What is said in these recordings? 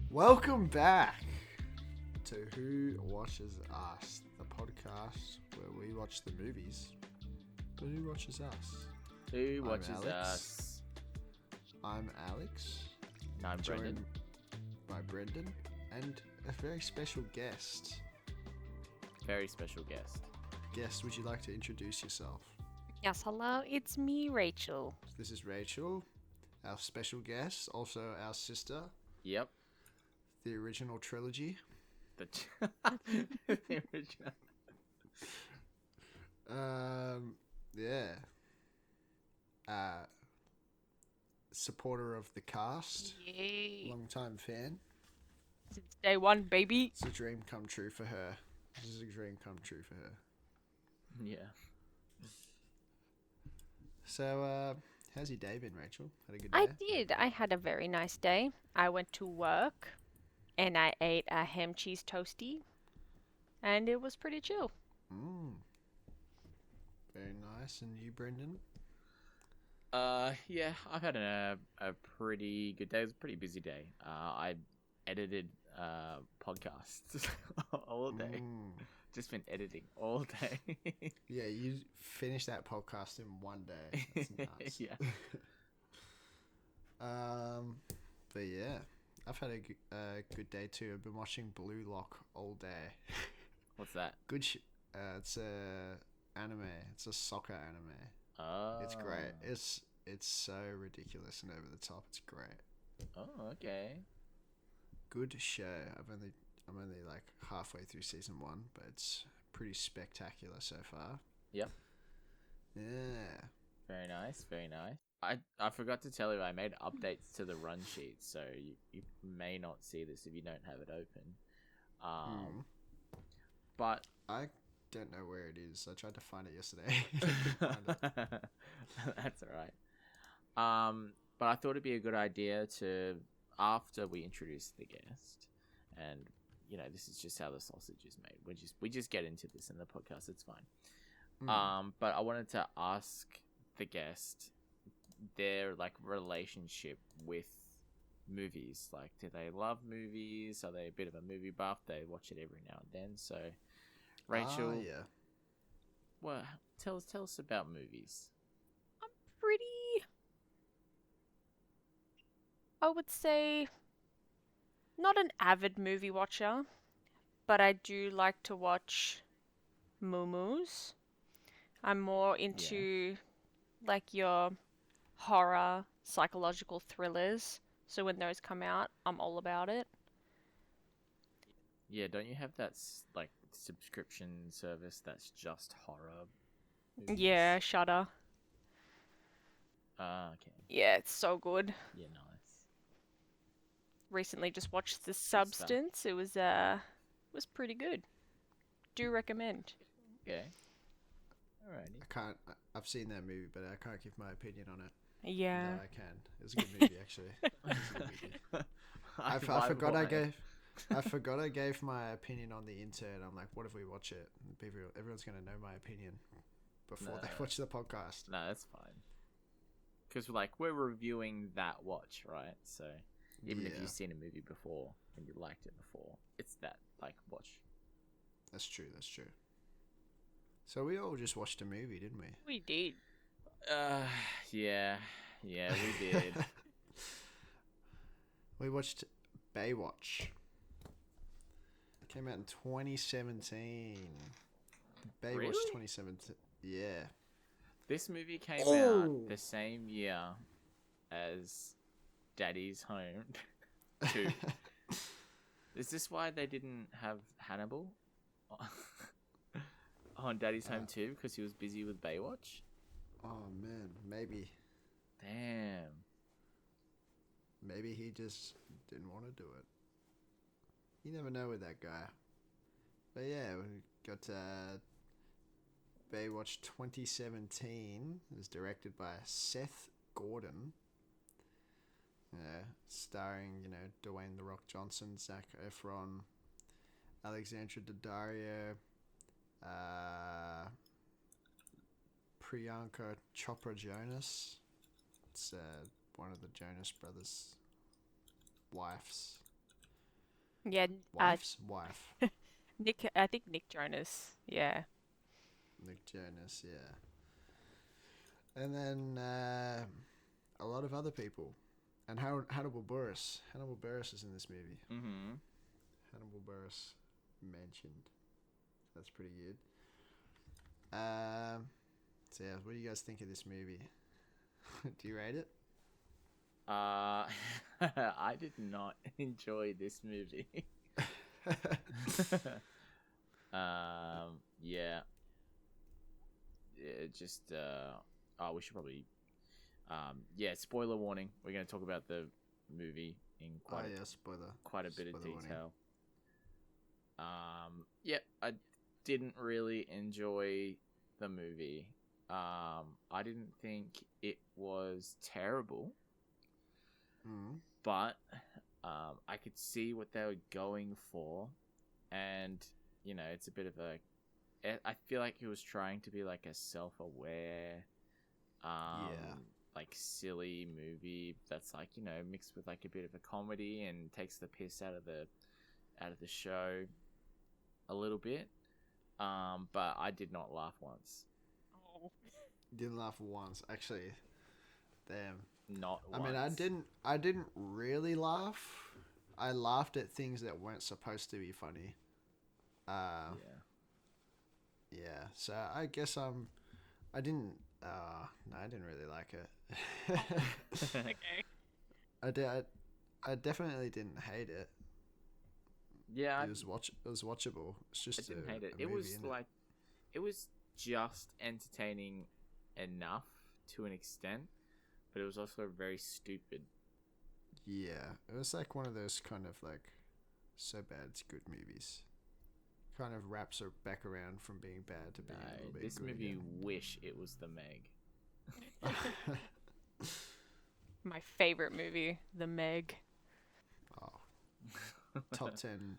Welcome back to Who Watches Us, the podcast where we watch the movies. But who watches us? Who watches Alex. us? I'm Alex. No, I'm joined Brendan. by Brendan and a very special guest. Very special guest. Guest, would you like to introduce yourself? Yes, hello, it's me, Rachel. This is Rachel, our special guest, also our sister, Yep. the original trilogy. The original. Yeah. Supporter of the cast. Yay. Long-time fan. Since day one, baby. It's a dream come true for her. This is a dream come true for her. Yeah. So, how's your day been, Rachel? Had a good day? I did. I had a very nice day. I went to work and I ate a ham cheese toasty and it was pretty chill. Very nice. And you, Brendan? Yeah, I've had a pretty good day. It was a pretty busy day. I edited podcasts all day. Just been editing all day. Yeah, you finished that podcast in one day. That's nuts. Yeah. But yeah, I've had a good day too. I've been watching Blue Lock all day. What's that? Good it's a anime. It's a soccer anime. Oh. It's great. It's so ridiculous and over the top. It's great. Oh, okay. Good show. I'm only like halfway through season 1, but it's pretty spectacular so far. Yep. Yeah. Very nice, very nice. I forgot to tell you I made updates to the run sheet, so you may not see this if you don't have it open. But I don't know where it is. I tried to find it yesterday. Couldn't find it. That's alright. But I thought it'd be a good idea to, after we introduce the guest, and you know, this is just how the sausage is made. We just get into this in the podcast. It's fine. But I wanted to ask the guest their like relationship with movies. Like, do they love movies? Are they a bit of a movie buff? They watch it every now and then. So, Rachel, yeah. well, tell us about movies. I'm pretty, I would say, not an avid movie watcher, but I do like to watch moo-moos. I'm more into like your horror, psychological thrillers. So when those come out, I'm all about it. Yeah, don't you have that like subscription service that's just horror movies? Yeah, Shudder. Okay. Yeah, it's so good. Yeah, nice. Recently just watched The stuff. Substance. It was pretty good. Do recommend. Okay. Alrighty. I've seen that movie, but I can't give my opinion on it. Yeah. No, I can. It's a good movie, actually. It's a good movie. I forgot I gave my opinion on the intern. I'm like, what if we watch it? Everyone's going to know my opinion before they watch the podcast. No, that's fine. Because we're reviewing that watch, right? So even if you've seen a movie before and you liked it before, it's that watch. That's true. So we all just watched a movie, didn't we? We did. Yeah, we did. We watched Baywatch. It came out in 2017. Baywatch Really? 2017. Yeah. This movie came out the same year as Daddy's Home 2. Is this why they didn't have Hannibal on Daddy's Home 2? Because he was busy with Baywatch? Oh, man. Maybe. Damn. Maybe he just didn't want to do it. You never know with that guy. But yeah, we got Baywatch 2017. It was directed by Seth Gordon. Yeah, starring, Dwayne The Rock Johnson, Zac Efron, Alexandra Daddario, Priyanka Chopra Jonas. It's one of the Jonas Brothers' wives. Yeah, Wife. Nick. I think Nick Jonas. Yeah. Nick Jonas, yeah. And then a lot of other people. And Hannibal Buress. Hannibal Buress is in this movie. Mm-hmm. Hannibal Buress mentioned. That's pretty good. So yeah, what do you guys think of this movie? Do you rate it? I did not enjoy this movie. Yeah. It just we should probably spoiler warning. We're going to talk about the movie in quite a bit of detail. I didn't really enjoy the movie. I didn't think it was terrible. But I could see what they were going for, and it's a bit of a. I feel like he was trying to be like a self-aware, like silly movie that's like mixed with like a bit of a comedy and takes the piss out of the show a little bit. But I did not laugh once. Oh. Didn't laugh once, actually. Damn. Not once. I mean, I didn't really laugh. I laughed at things that weren't supposed to be funny. Yeah. So I guess I didn't. No, I didn't really like it. Okay. I definitely didn't hate it. Yeah, it was watchable. It's just I didn't hate it. A movie, it was just entertaining enough to an extent, but it was also very stupid. Yeah, it was like one of those kind of like so bad it's good movies. Kind of wraps her back around from being bad to being a little bit this good movie again. wish it was The Meg. My favorite movie, The Meg. Oh, top 10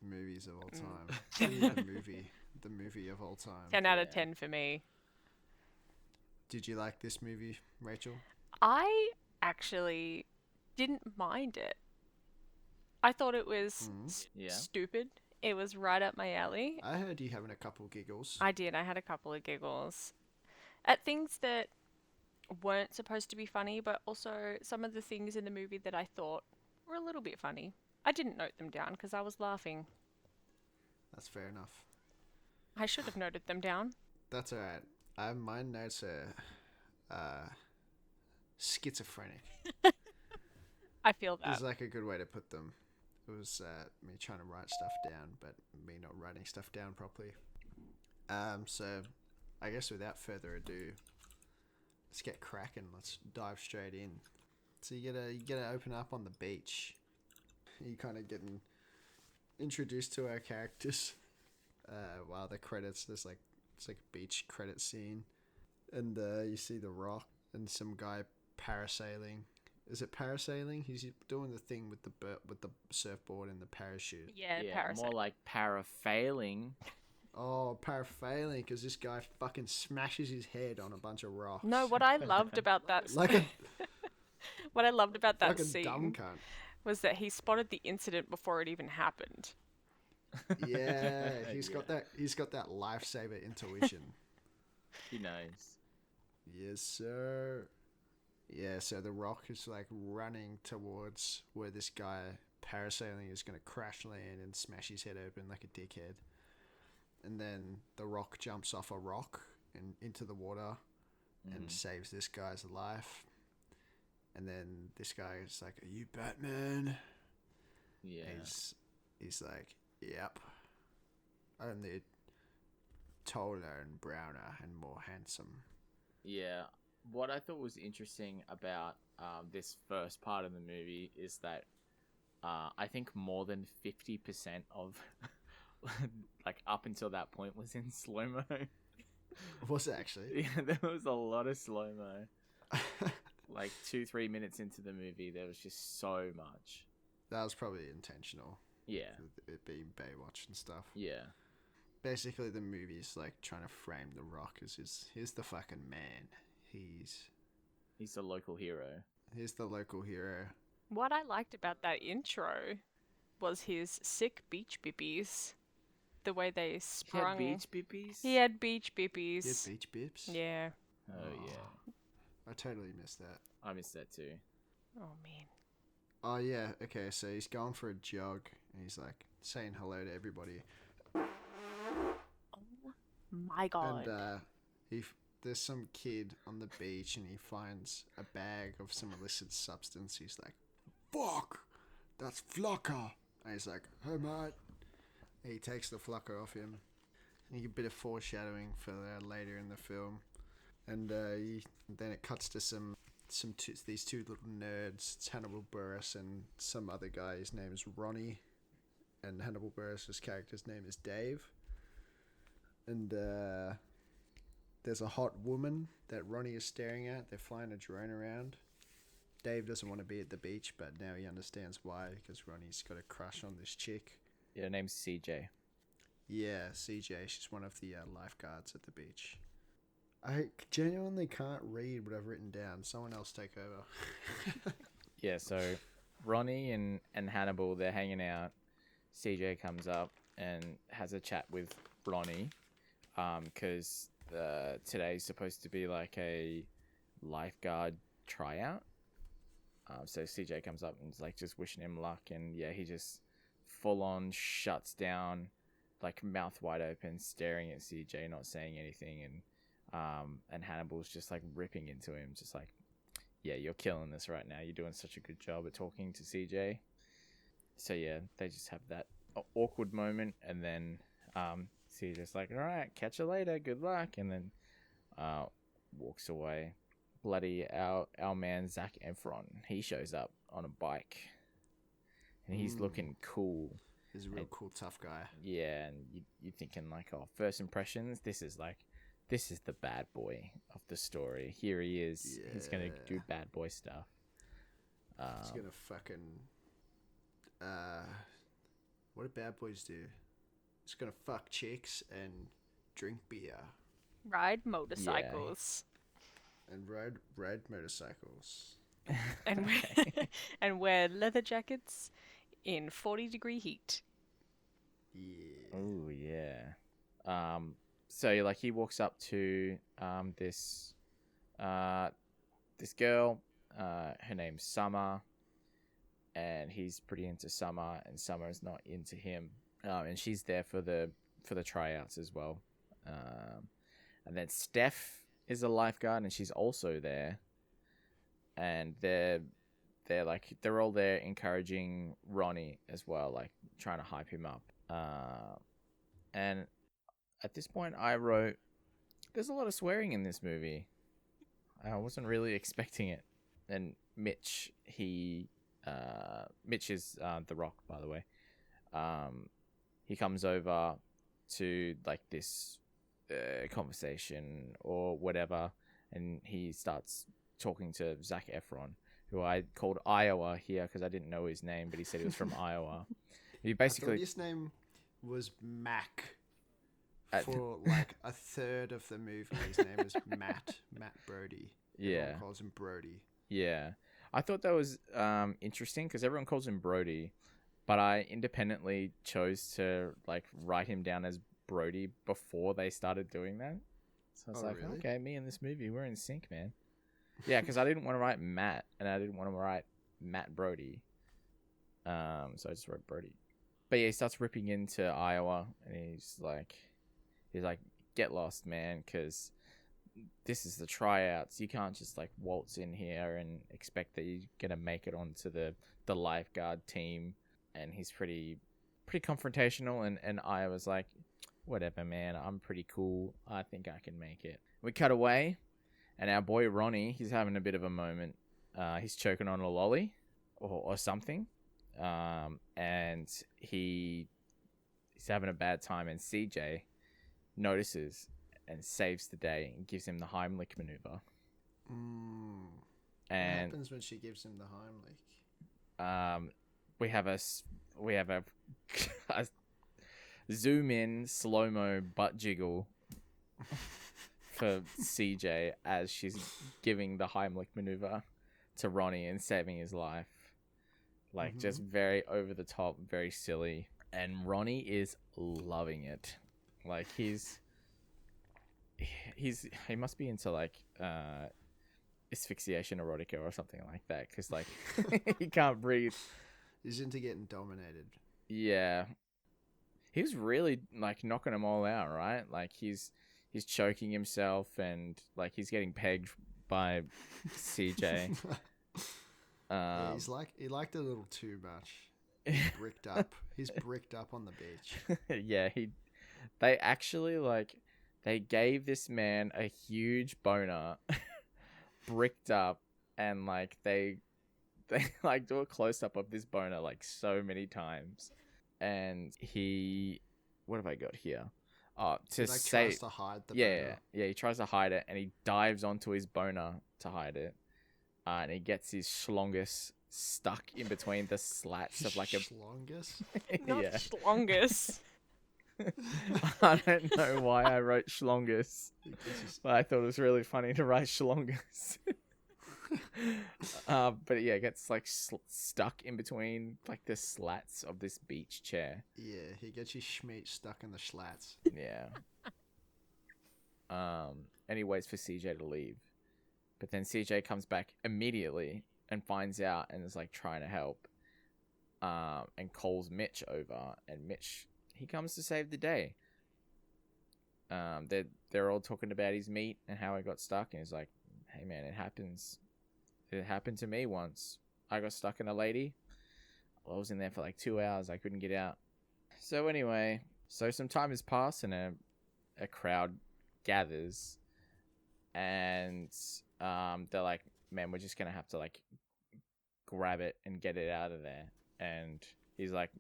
movies of all time. The movie of all time. 10 out of 10 for me. Did you like this movie, Rachel? I actually didn't mind it. I thought it was stupid. It was right up my alley. I heard you having a couple giggles. I did. I had a couple of giggles at things that weren't supposed to be funny, but also some of the things in the movie that I thought were a little bit funny. I didn't note them down because I was laughing. That's fair enough. I should have noted them down. That's alright. My notes are schizophrenic. I feel that. It's like a good way to put them. It was me trying to write stuff down, but me not writing stuff down properly. So I guess without further ado, let's get cracking. Let's dive straight in. So you gotta open up on the beach. You kind of getting introduced to our characters. While the credits, it's like a beach credit scene, and you see The Rock and some guy parasailing. Is it parasailing? He's doing the thing with the surfboard and the parachute. Yeah, more like parafailing. Oh, parafailing, because this guy fucking smashes his head on a bunch of rocks. No, what I loved about that what I loved about that scene dumb cunt. Was that he spotted the incident before it even happened. Yeah, he's got that lifesaver intuition. He knows. Yes, sir. Yeah, so The Rock is like running towards where this guy parasailing is going to crash land and smash his head open like a dickhead. And then The Rock jumps off a rock and into the water and saves this guy's life. And then this guy is like, "Are you Batman?" Yeah. He's like, "Yep. Only taller and browner and more handsome." Yeah. What I thought was interesting about this first part of the movie is that I think more than 50% of like up until that point was in slow-mo. Was it actually? Yeah, there was a lot of slow-mo. like 2-3 minutes into the movie, there was just so much. That was probably intentional. Yeah. It being Baywatch and stuff. Yeah. Basically, the movie's like trying to frame The Rock as he's the fucking man. He's the local hero. He's the local hero. What I liked about that intro was his sick beach bippies. The way they sprung. He had beach bippies? He had beach bippies. He had beach bips? Yeah. Oh, yeah. I totally missed that. I missed that too. Oh, man. Oh, yeah. Okay, so he's going for a jog, and he's, like, saying hello to everybody. Oh, my God. And there's some kid on the beach, and he finds a bag of some illicit substance. He's like, fuck! That's Flocker! And he's like, hey, mate. And he takes the Flocker off him. And you get a bit of foreshadowing for that later in the film. And then it cuts to these two little nerds. It's Hannibal Buress and some other guy. His name is Ronnie. And Hannibal Buress's character's name is Dave. And there's a hot woman that Ronnie is staring at. They're flying a drone around. Dave doesn't want to be at the beach, but now he understands why, because Ronnie's got a crush on this chick. Yeah, her name's CJ. Yeah, CJ. She's one of the lifeguards at the beach. I genuinely can't read what I've written down. Someone else take over. Yeah, so Ronnie and Hannibal, they're hanging out. CJ comes up and has a chat with Ronnie, because today's supposed to be like a lifeguard tryout. So CJ comes up and is like just wishing him luck, and yeah, he just full on shuts down, like mouth wide open, staring at CJ, not saying anything, and Hannibal's just like ripping into him, just like, yeah, you're killing this right now. You're doing such a good job at talking to CJ. So yeah, they just have that awkward moment, and then CJ's like, all right, catch you later, good luck, and then walks away. Bloody our man Zac Efron, he shows up on a bike, and he's looking cool. He's a real cool tough guy. Yeah, and you're thinking like, oh, first impressions, this is the bad boy of the story. Here he is. Yeah. He's gonna do bad boy stuff. He's gonna fucking what do bad boys do? He's gonna fuck chicks and drink beer. Ride motorcycles. Yeah. And ride motorcycles. And and wear leather jackets in 40-degree heat. Yeah. Oh yeah. So like he walks up to this girl. Her name's Summer, and he's pretty into Summer, and Summer is not into him. And she's there for the tryouts as well. And then Steph is a lifeguard, and she's also there. And they're all there encouraging Ronnie as well, like trying to hype him up. And at this point, I wrote, "There's a lot of swearing in this movie." I wasn't really expecting it. And Mitch is The Rock, by the way. He comes over to like this conversation or whatever, and he starts talking to Zac Efron, who I called Iowa here because I didn't know his name, but he said he was from Iowa. He basically, I thought his name was Mac for like a third of the movie. His name was Matt Brody. Yeah, everyone calls him Brody. Yeah, I thought that was interesting because everyone calls him Brody, but I independently chose to like write him down as Brody before they started doing that. So I was like, really? Okay, me and this movie, we're in sync, man. Yeah, because I didn't want to write Matt, and I didn't want to write Matt Brody. So I just wrote Brody. But yeah, he starts ripping into Iowa, and he's like, get lost, man, because this is the tryouts. You can't just like waltz in here and expect that you're gonna make it onto the lifeguard team. And he's pretty confrontational, and Iowa's like, whatever, man, I'm pretty cool. I think I can make it. We cut away, and our boy Ronnie, he's having a bit of a moment. He's choking on a lolly or something, and he's having a bad time. And CJ notices and saves the day and gives him the Heimlich maneuver. What And happens when she gives him the Heimlich? we have a zoom in slow mo butt jiggle for CJ as she's giving the Heimlich maneuver to Ronnie and saving his life. Like, just very over the top, very silly. And Ronnie is loving it. Like, he must be into, like, asphyxiation erotica or something like that. Because, like, he can't breathe. He's into getting dominated. Yeah. He was really, like, knocking them all out, right? Like, he's choking himself and, like, he's getting pegged by CJ. Yeah, he liked it a little too much. He's bricked up. He's bricked up on the beach. Yeah, they actually, like, they gave this man a huge boner, bricked up, and, like, they like do a close up of this boner like so many times. And what have I got here? Tries to hide the boner. Yeah, he tries to hide it and he dives onto his boner to hide it. And he gets his schlongus stuck in between the slats of like a schlongus. Not schlongus. I don't know why I wrote schlongus, but I thought it was really funny to write schlongus. But yeah, it gets like stuck in between like the slats of this beach chair. Yeah, he gets his schmeat stuck in the slats. Yeah. And he waits for CJ to leave. But then CJ comes back immediately and finds out and is like trying to help. And calls Mitch over, and Mitch, he comes to save the day. They're all talking about his meat and how he got stuck, and he's like, "Hey man, it happens. It happened to me once. I got stuck in a lady. I was in there for like 2 hours. I couldn't get out." So anyway, some time has passed and a crowd gathers, and they're like, "Man, we're just gonna have to like grab it and get it out of there." And he's like,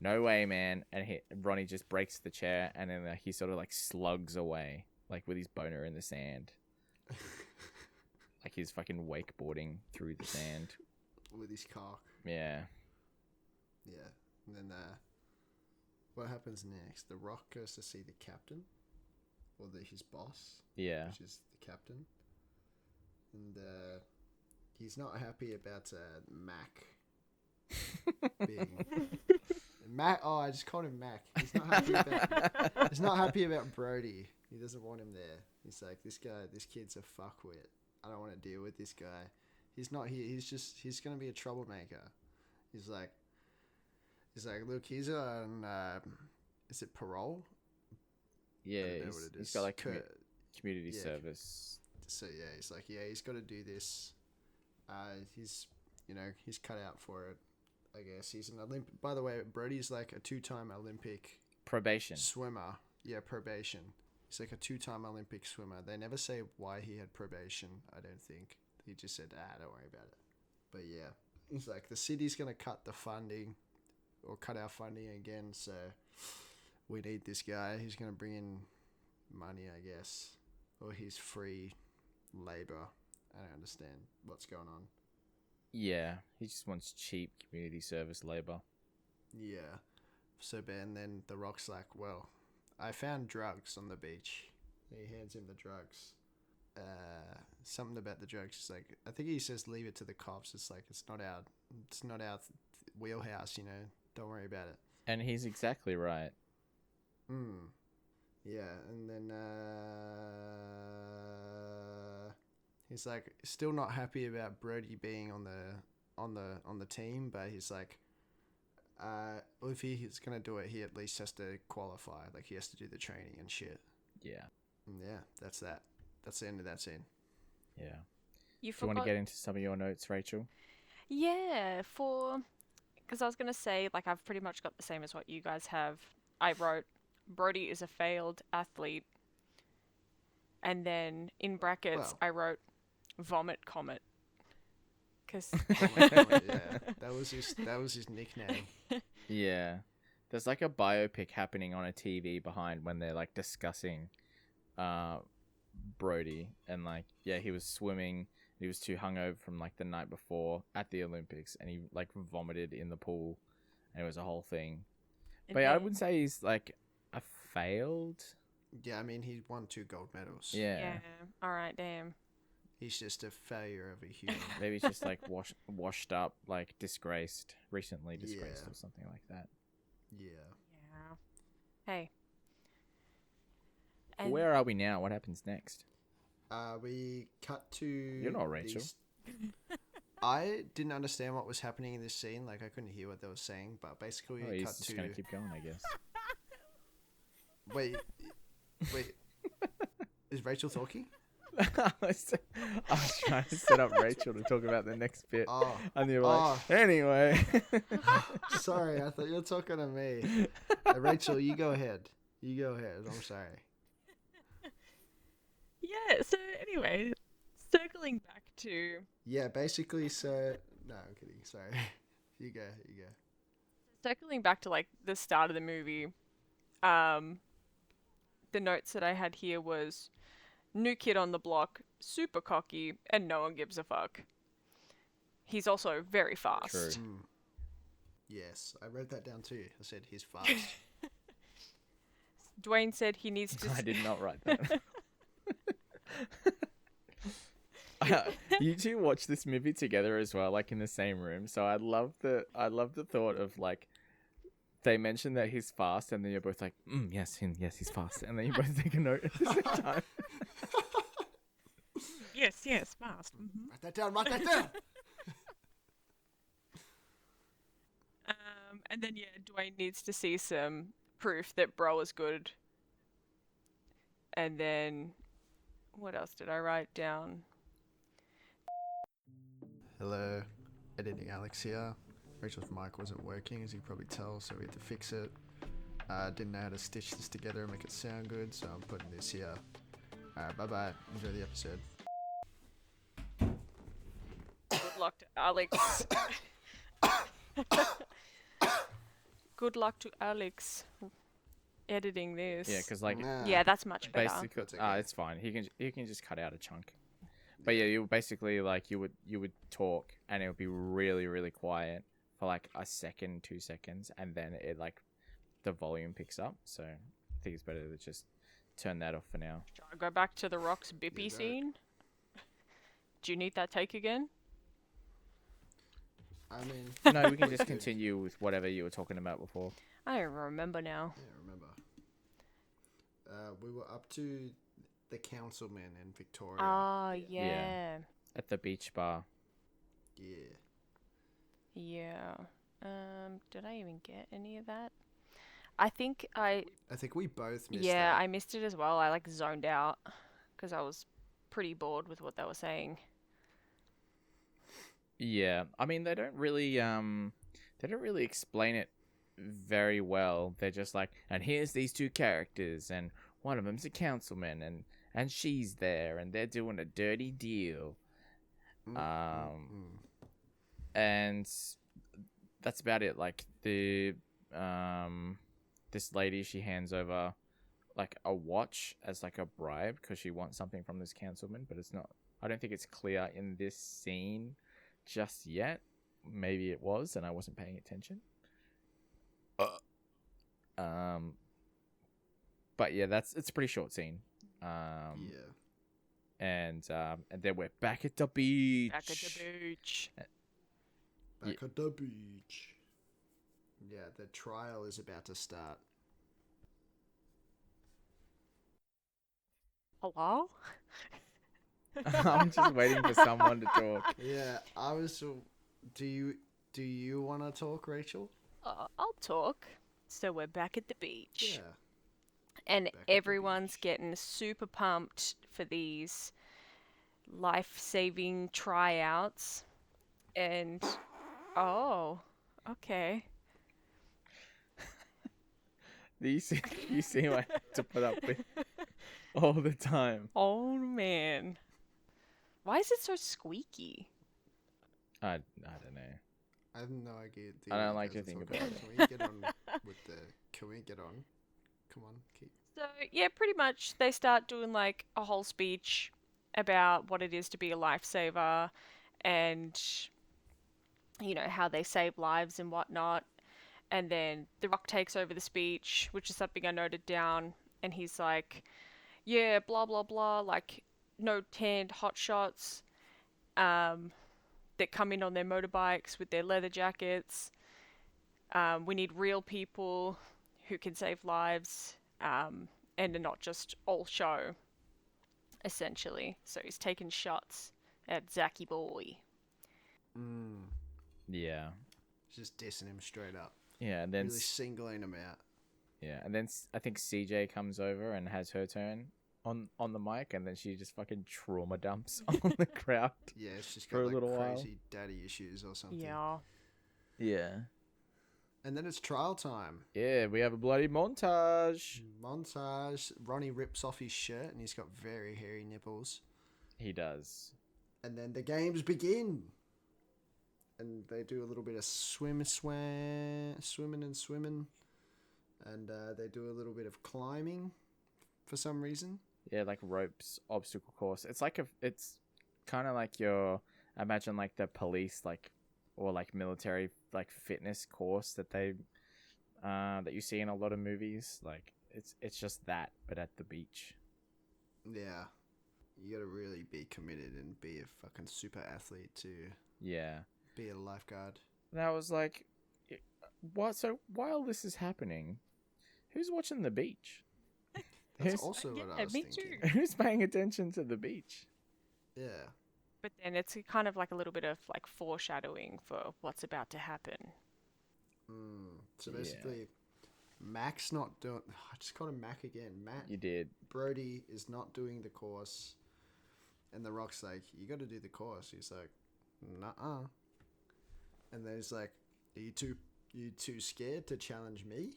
"No way, man!" And Ronnie just breaks the chair, and then he sort of like slugs away, like with his boner in the sand. Like he's fucking wakeboarding through the sand. With his cock. Yeah. Yeah. And then what happens next? The Rock goes to see the captain. Or his boss. Yeah. Which is the captain. And he's not happy about Mac being... Mac. Oh, I just called him Mac. He's not happy about Brody. He doesn't want him there. He's like, this kid's a fuckwit. I don't want to deal with this guy. He's not here. He's going to be a troublemaker. He's like, look, he's on, is it parole? Yeah, he's got like community service. So yeah, he's like, yeah, he's got to do this. He's cut out for it. I guess he's an Olympic. By the way, Brody's like a 2-time Olympic probation swimmer. Yeah, probation. He's like a 2-time Olympic swimmer. They never say why he had probation, I don't think. He just said, don't worry about it. But yeah, he's like, the city's going to cut the funding or cut our funding again. So we need this guy. He's going to bring in money, I guess. Or he's free labor. I don't understand what's going on. Yeah, he just wants cheap community service labor. Yeah. So, and then The Rock's like, well, I found drugs on the beach. He hands him the drugs. Something about the drugs is like, I think he says leave it to the cops. It's like, it's not our wheelhouse, don't worry about it. And he's exactly right. Yeah, and then he's like still not happy about Brody being on the team, but he's like, if he's gonna do it, he at least has to qualify. Like he has to do the training and shit. Yeah. And yeah, that's that. That's the end of that scene. Yeah. You Do you want to get into some of your notes, Rachel? Yeah, because I was gonna say, like, I've pretty much got the same as what you guys have. I wrote, Brody is a failed athlete, and then in brackets I wrote, vomit comet. Cause yeah, that was his nickname. Yeah, there's like a biopic happening on a TV behind when they're like discussing Brody, and like, yeah, he was swimming He was too hungover from like the night before at the Olympics, and he like vomited in the pool, and it was a whole thing. But yeah, I wouldn't say he's like a failed. Yeah, I mean, he won 2 gold medals. Yeah. All right, damn. He's just a failure of a human. Maybe he's just like washed up, like recently disgraced Yeah. or something like that. Yeah. Yeah. Hey. And Where are we now? What happens next? We cut to... You're not Rachel. I didn't understand what was happening in this scene. Like, I couldn't hear what they were saying, but basically we He's cut just to... gonna keep going, I guess. Wait. Is Rachel talking? I was trying to set up Rachel to talk about the next bit. Oh. And you were like, anyway. Sorry, I thought you were talking to me. Rachel, you go ahead. I'm sorry. yeah, so anyway, circling back to Yeah, basically, so... No, I'm kidding. Sorry. You go. circling back to like the start of the movie, the notes that I had here was new kid on the block, super cocky, and no one gives a fuck. He's also very fast. True. Yes, I wrote that down too. I said he's fast. Dwayne said he needs to. I did not write that. You two watch this movie together as well, like in the same room. So I love the thought of like they mention that he's fast, and then you're both like, yes, he's fast, and then you both take a note at the same time. Yes, fast. Mm-hmm. Write that down. And then Dwayne needs to see some proof that bro is good. And then, what else did I write down? Hello, editing Alex here. Rachel's mic wasn't working, as you can probably tell, so we had to fix it. Didn't know how to stitch this together and make it sound good, so I'm putting this here. Alright, bye-bye. Enjoy the episode. Good luck to Alex. Good luck to Alex editing this. Yeah, because like Yeah, that's much better. basically, That's okay. it's fine. He can just cut out a chunk. But yeah, you basically like you would talk, and it would be really really quiet for like a second, 2 seconds, and then it like the volume picks up. So I think it's better to just turn that off for now. Shall I go back to the Rock's Bippy Yeah, scene? Do you need that take again? I mean... No, we can just continue with whatever you were talking about before. I don't remember now. Yeah, remember. We were up to the councilman in Victoria. Ah, yeah. Yeah. At the beach bar. Yeah. Yeah. Did I even get any of that? I think I think we both missed yeah, that. I missed it as well. I like zoned out because I was pretty bored with what they were saying. Yeah, I mean they don't really explain it very well. They're just like, and here's these two characters, and one of them's a councilman, and she's there, and they're doing a dirty deal. And that's about it. Like the this lady, she hands over like a watch as like a bribe because she wants something from this councilman, but it's not. I don't think it's clear in this scene just yet. Maybe it was, and I wasn't paying attention. But yeah, it's a pretty short scene. Yeah. And then we're back at the beach. Back at the beach. Back at the beach. Yeah, the trial is about to start. Hello? I'm just waiting for someone to talk. Yeah, I was... Do you want to talk, Rachel? I'll talk. So we're back at the beach. Yeah. And Back at the everyone's beach. getting super pumped for these life-saving tryouts. And, oh, okay. You see what I have to put up with all the time. Oh, man. Why is it so squeaky? I don't know. I have no idea. I don't like to think about it. Can we get on with the... Can we get on? Come on, keep... So, yeah, pretty much they start doing like a whole speech about what it is to be a lifesaver and, you know, how they save lives and whatnot. And then The Rock takes over the speech, which is something I noted down. And he's like, yeah, blah, blah, blah, like, no tanned hotshots that come in on their motorbikes with their leather jackets. We need real people who can save lives and are not just all show, essentially. So he's taking shots at Zacky Boy. Yeah. Just dissing him straight up. Yeah, and then really singling him out. Yeah, and then I think CJ comes over and has her turn on the mic, and then she just fucking trauma dumps on the crowd. Yeah, it's just for got a like little crazy daddy issues or something. Yeah. Yeah. And then it's trial time. Yeah, we have a bloody montage. Ronnie rips off his shirt and he's got very hairy nipples. He does. And then the games begin. And they do a little bit of swimming. And they do a little bit of climbing for some reason. Yeah, like ropes, obstacle course. It's like it's kind of like imagine like the police, like, or like military, like fitness course that that you see in a lot of movies. Like it's just that, but at the beach. Yeah. You gotta really be committed and be a fucking super athlete to be a lifeguard. And I was like, what? So while this is happening, who's watching the beach? That's also what I was thinking. Too. Who's paying attention to the beach? Yeah. But then it's kind of like a little bit of like foreshadowing for what's about to happen. So basically, Mac's not doing... I just called him Mac again. Matt. You did. Brody is not doing the course. And The Rock's like, you got to do the course. He's like, nuh-uh. And then he's like, are you too scared to challenge me?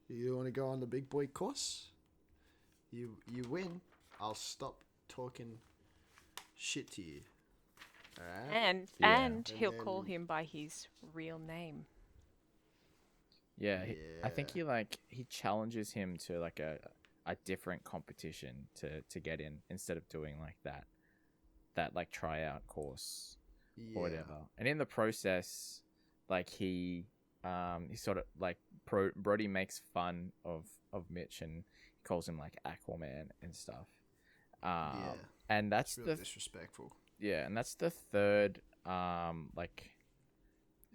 You want to go on the big boy course? You win. I'll stop talking shit to you. Alright? And he'll call him by his real name. Yeah, I think he challenges him to like a different competition to get in instead of doing like that like tryout course or whatever. And in the process, like he sort of like Brody makes fun of Mitch and he calls him like Aquaman and stuff. And that's really disrespectful. Yeah, and that's the third like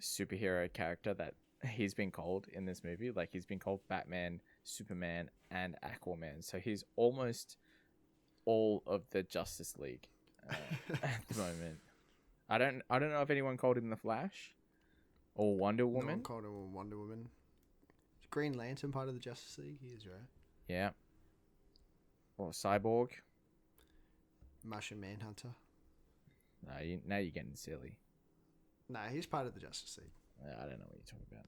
superhero character that he's been called in this movie. Like he's been called Batman, Superman, and Aquaman. So he's almost all of the Justice League at the moment. I don't know if anyone called him the Flash or Wonder Woman. No one called him Wonder Woman. Green Lantern part of the Justice League. He is, right? Yeah. Or Cyborg. Martian Manhunter. No, now you're getting silly. Nah, he's part of the Justice League. I don't know what you're talking about.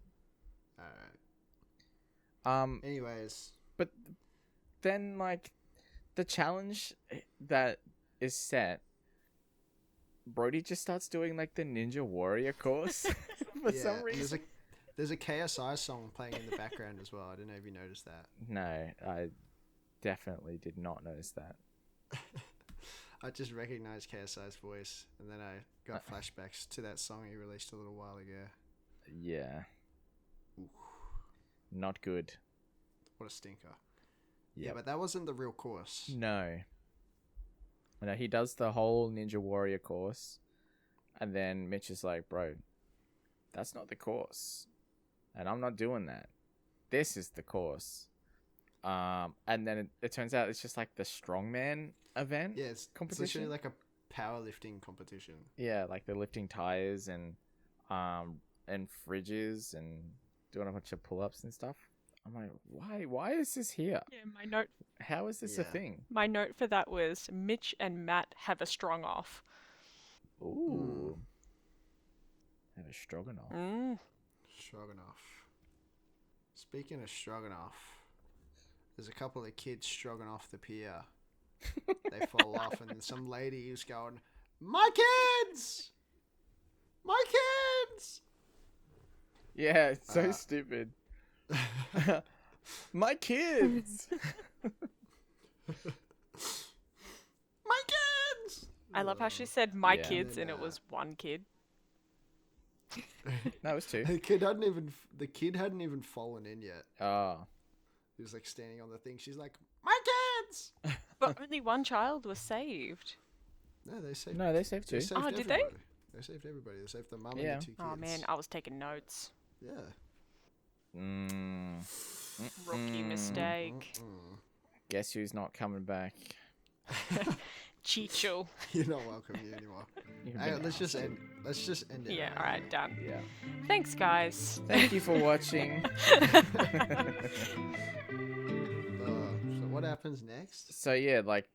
Alright. Anyways. But then, like, the challenge that is set, Brody just starts doing, like, the Ninja Warrior course for some reason. There's a KSI song playing in the background as well. I don't know if you noticed that. No, I definitely did not notice that. I just recognized KSI's voice, and then I got flashbacks to that song he released a little while ago. Yeah. Ooh. Not good. What a stinker. Yep. Yeah, but that wasn't the real course. No. He does the whole Ninja Warrior course, and then Mitch is like, bro, that's not the course. And I'm not doing that. This is the course. And then it turns out it's just like the strongman event. Yeah, it's literally like a powerlifting competition. Yeah, like they're lifting tires and fridges and doing a bunch of pull-ups and stuff. I'm like, why is this here? Yeah, my note. How is this a thing? My note for that was Mitch and Matt have a strong off. Ooh. Have a stroganoff. Stroganoff. Speaking of stroganoff, there's a couple of kids strogging off the pier. They fall off, and some lady is going, "My kids! My kids!" Yeah, it's so stupid. My kids! My kids! I love how she said my Yeah. kids And and then, it was one kid. No, it was 2. The kid hadn't even fallen in yet. Oh. He was like standing on the thing. She's like, "My kids!" But only one child was saved. No, they saved. No, they saved 2. They saved Oh, did they? everybody. They saved everybody. They saved the mum Yeah. and the 2 kids. Oh man, I was taking notes. Yeah. Rookie mistake. Guess who's not coming back? Chicho. You're not welcome here anymore. You've Hang on, been let's just ousted. end. Let's just end it. Yeah, right alright, done. Yeah. Thanks, guys. Thank you for watching. So what happens next? So yeah, like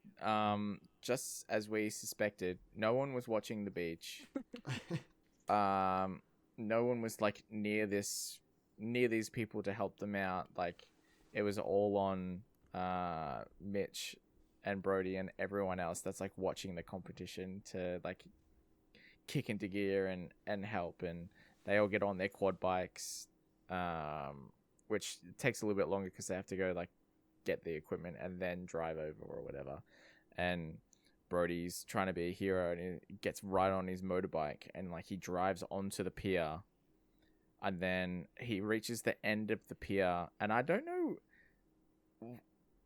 just as we suspected, no one was watching the beach. No one was like near these people to help them out. Like it was all on Mitch and Brody and everyone else that's like watching the competition to like kick into gear and help, and they all get on their quad bikes, which takes a little bit longer because they have to go like get the equipment and then drive over or whatever. And Brody's trying to be a hero and he gets right on his motorbike and like he drives onto the pier, and then he reaches the end of the pier, and I don't know,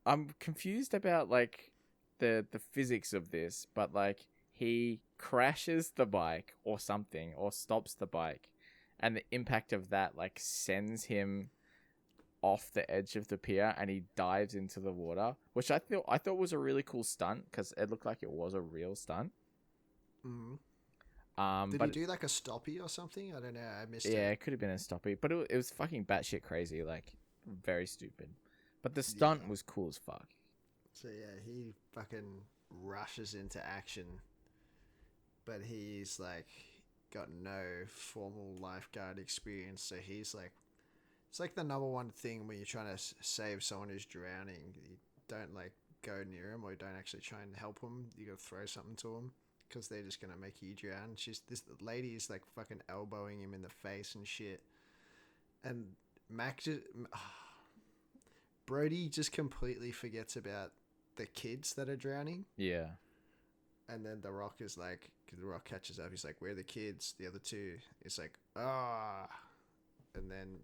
I'm confused about like the physics of this, but like he crashes the bike or something or stops the bike, and the impact of that like sends him off the edge of the pier and he dives into the water, which I thought was a really cool stunt because it looked like it was a real stunt. Did but he do like a stoppie or something? I don't know. I missed yeah, it. it could have been a stoppie, but it was fucking batshit crazy, like very stupid. But the stunt was cool as fuck. So yeah, he fucking rushes into action, but he's like got no formal lifeguard experience, so he's like, it's like the number one thing when you're trying to save someone who's drowning. You don't like go near him, or you don't actually try and help him. You gotta throw something to him because they're just gonna make you drown. This lady is like fucking elbowing him in the face and shit, and Brody just completely forgets about the kids that are drowning. Yeah. And then The Rock is like, The Rock catches up. He's like, "Where are the kids?" The other 2 is like, "Ah," and then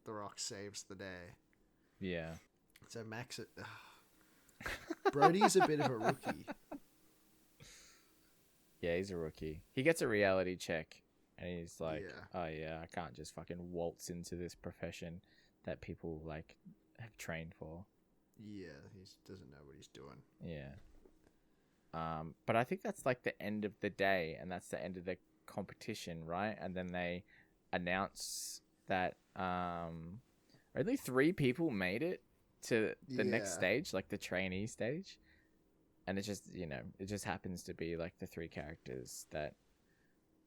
The Rock saves the day. Yeah. So Brody's a bit of a rookie. Yeah, he's a rookie. He gets a reality check and he's like, Yeah. oh yeah, I can't just fucking waltz into this profession that people like have trained for. Yeah, he doesn't know what he's doing. Yeah. But I think that's like the end of the day and that's the end of the competition, right? And then they announce that only 3 people made it to the next stage, like the trainee stage. And it just happens to be like the 3 characters that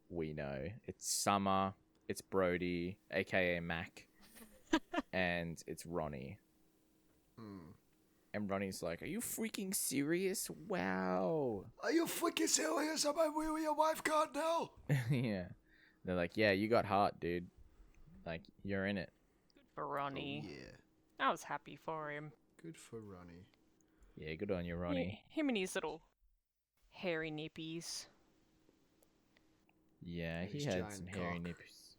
we know. It's Summer, it's Brody, aka Mac, and it's Ronnie. And Ronnie's like, "Are you freaking serious? Wow." Are you freaking serious? Am I really a wife card now? Yeah. They're like, "Yeah, you got heart, dude. Like, you're in it." Good for Ronnie. Oh, yeah. I was happy for him. Good for Ronnie. Yeah, good on you, Ronnie. Him and his little hairy nippies. Yeah, he His had giant some hairy cock. nips.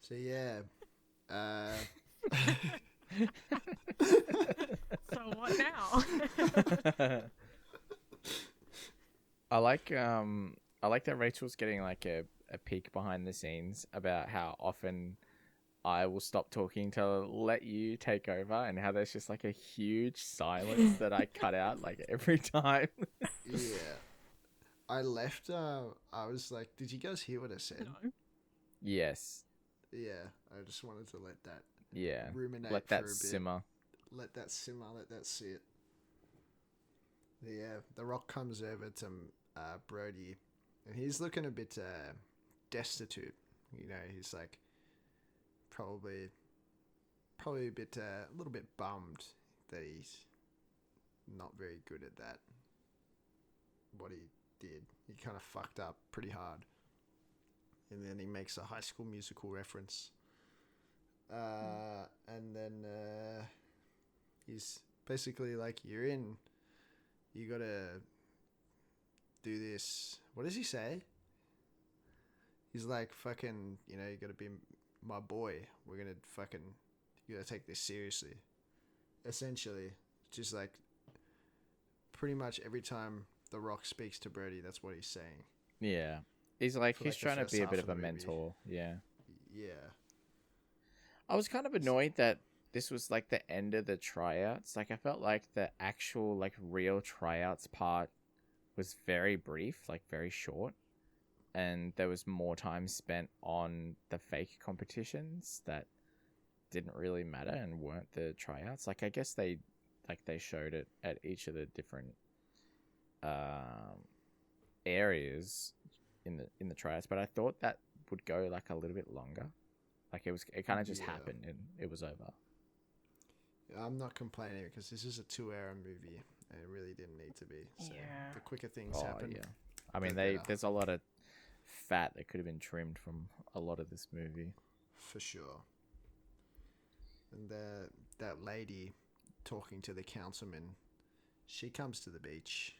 So yeah. So what now? I like that Rachel's getting like a peek behind the scenes about how often I will stop talking to let you take over, and how there's just like a huge silence that I cut out like every time. Yeah. I left, I was like, did you guys hear what I said? No. Yes. Yeah, I just wanted to let that Yeah. ruminate Let for a that bit. simmer. Let that simmer, let that sit. Yeah, The Rock comes over to Brody, and he's looking a bit destitute. You know, he's like probably a bit, a little bit bummed that he's not very good at that. What he did, he kind of fucked up pretty hard. And then he makes a High School Musical reference. And then he's basically like, you're in you gotta do this. What does he say? He's like, fucking, you know, you gotta be my boy. We're gonna fucking, you gotta take this seriously. Essentially, just like, pretty much every time The Rock speaks to Brody, that's what he's saying. Yeah. He's like, For, he's like, the trying to first be a half bit of of a the movie. mentor. Yeah. Yeah. I was kind of annoyed that this was like the end of the tryouts. Like, I felt like the actual, like, real tryouts part was very brief, like, very short. And there was more time spent on the fake competitions that didn't really matter and weren't the tryouts. Like, I guess they showed it at each of the different areas in the tryouts, but I thought that would go like a little bit longer. Like, it kind of just happened and it was over. I'm not complaining because this is a 2-hour movie and it really didn't need to be. So Yeah. the quicker things happen. Yeah. I mean, the better. there's a lot of fat that could have been trimmed from a lot of this movie. For sure. And that lady talking to the councilman, she comes to the beach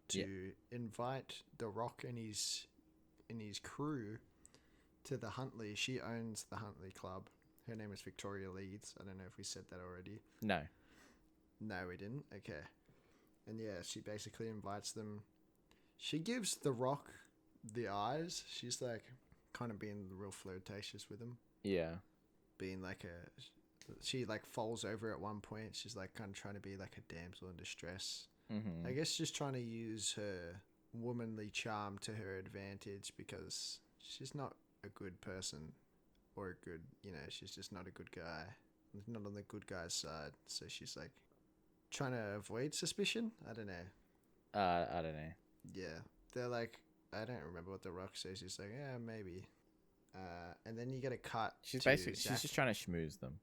to invite The Rock and his crew to the Huntley. She owns the Huntley Club. Her name is Victoria Leeds. I don't know if we said that already. No, we didn't. Okay. And yeah, she basically invites them. She gives The Rock the eyes. She's like kind of being real flirtatious with him. yeah, Being like she like falls over at one point. She's like kind of trying to be like a damsel in distress. mm-hmm. I guess just trying to use her womanly charm to her advantage because she's not a good person or a good, you know, she's just not a good guy. Not on the good guy's side. So she's like trying to avoid suspicion. I don't know. I don't know. Yeah. They're like, I don't remember what The Rock says. He's like, yeah, maybe. And then you get a cut. She's to basically Zach. she's just trying to schmooze them.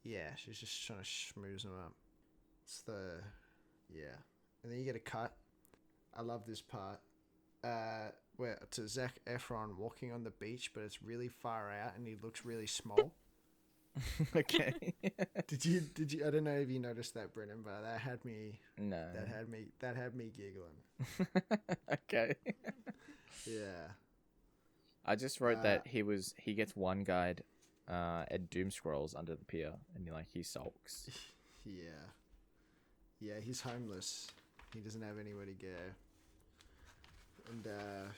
Yeah, she's just trying to schmooze them up. Yeah. And then you get a cut. I love this part. Where to Zac Efron walking on the beach, but it's really far out and he looks really small. Okay. Did you? I don't know if you noticed that, Brennan, but that had me. No. That had me giggling. Okay. Yeah. I just wrote that he gets one guide, at Doom Scrolls under the pier, and he sulks. Yeah. Yeah, he's homeless. He doesn't have anywhere to go. And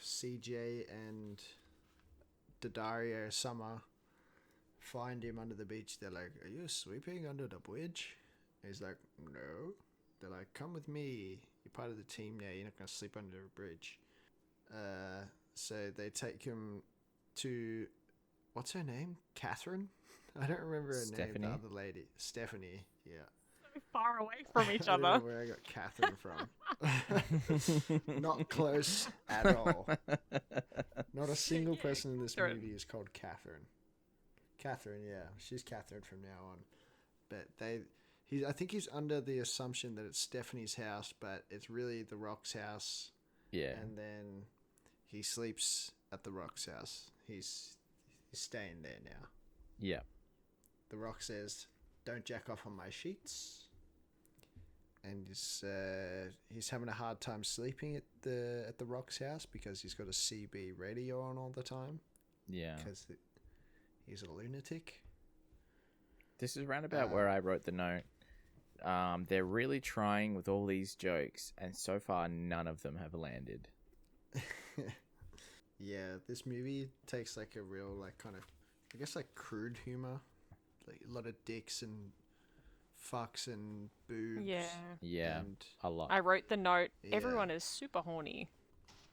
CJ and Daddario Summer find him under the beach. They're like, "Are you sleeping under the bridge?" And he's like, "No." They're like, "Come with me. You're part of the team now. You're not gonna sleep under a bridge." So they take him to, what's her name? Catherine? I don't remember her name. The other lady, Stephanie. Yeah. So far away from each I don't know other. where I got Catherine from. Not close at all. Not a single person in this movie is called Catherine. Catherine, yeah, she's Catherine from now on. But I think he's under the assumption that it's Stephanie's house, but it's really The Rock's house. Yeah. And then he sleeps at The Rock's house. He's staying there now. Yeah. The Rock says, "Don't jack off on my sheets." And he's having a hard time sleeping at the Rock's house because he's got a CB radio on all the time. Yeah. Because he's a lunatic. This is roundabout where I wrote the note. They're really trying with all these jokes, and so far none of them have landed. Yeah, this movie takes like a real like kind of, I guess, like crude humor, like a lot of dicks and fucks and boobs. Yeah, and a lot. I wrote the note. Yeah. Everyone is super horny.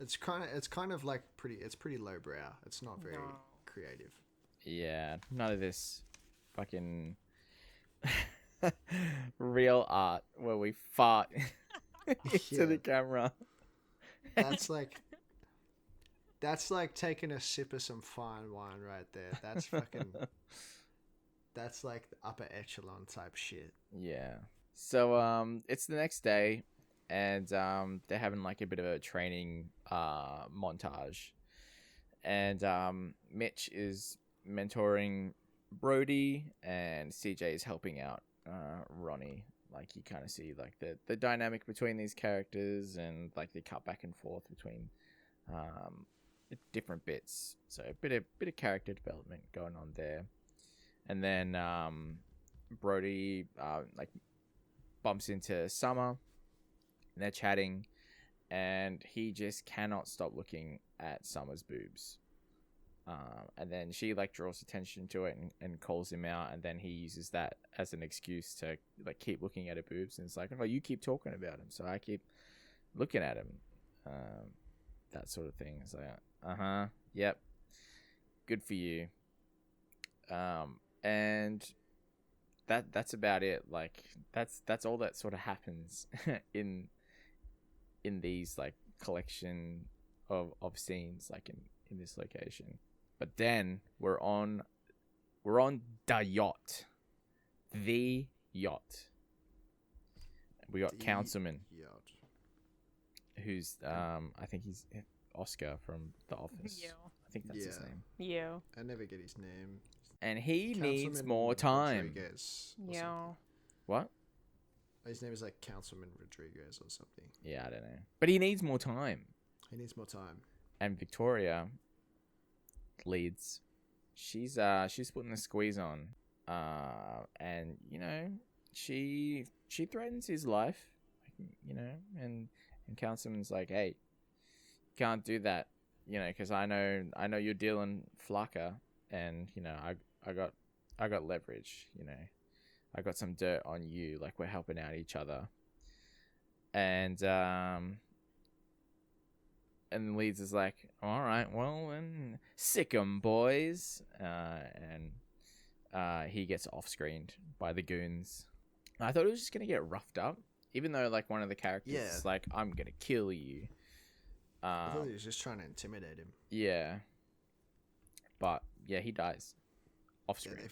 It's kind of like pretty lowbrow. It's not very creative. Yeah, none of this fucking real art where we fart into the camera. That's like taking a sip of some fine wine right there. That's fucking. That's like the upper echelon type shit. Yeah. So it's the next day, and they're having like a bit of a training montage, and Mitch is mentoring Brody, and CJ is helping out Ronnie like you kind of see like the dynamic between these characters, and like they cut back and forth between different bits. So a bit of character development going on there. And then Brody like bumps into Summer, and they're chatting, and he just cannot stop looking at Summer's boobs. And then she like draws attention to it and calls him out, and then he uses that as an excuse to like keep looking at her boobs, and it's like, oh, you keep talking about him, so I keep looking at him. That sort of thing. It's like, yep, good for you. And that's about it. Like that's all that sort of happens in these like collection of scenes like in this location. But then we're on the yacht. The yacht. We got Councilman, who's I think he's Oscar from The Office. Yeah. I think that's his name. Yeah. I never get his name. And he needs Councilman more time. Rodriguez or Yeah. something. What? His name is like Councilman Rodriguez or something. Yeah, I don't know. But he needs more time. He needs more time. And Victoria leads. She's putting the squeeze on. And you know, she threatens his life, you know, and Councilman's like, hey, can't do that, you know, because I know you're dealing flaca, and you know, I got leverage, you know, I got some dirt on you, like we're helping out each other. And Leeds is like, all right, well, then sick 'em, boys. And he gets off-screened by the goons. I thought it was just going to get roughed up, even though, like, one of the characters is like, I'm going to kill you. I thought he was just trying to intimidate him. Yeah. But, yeah, he dies. Off-screen. Yeah,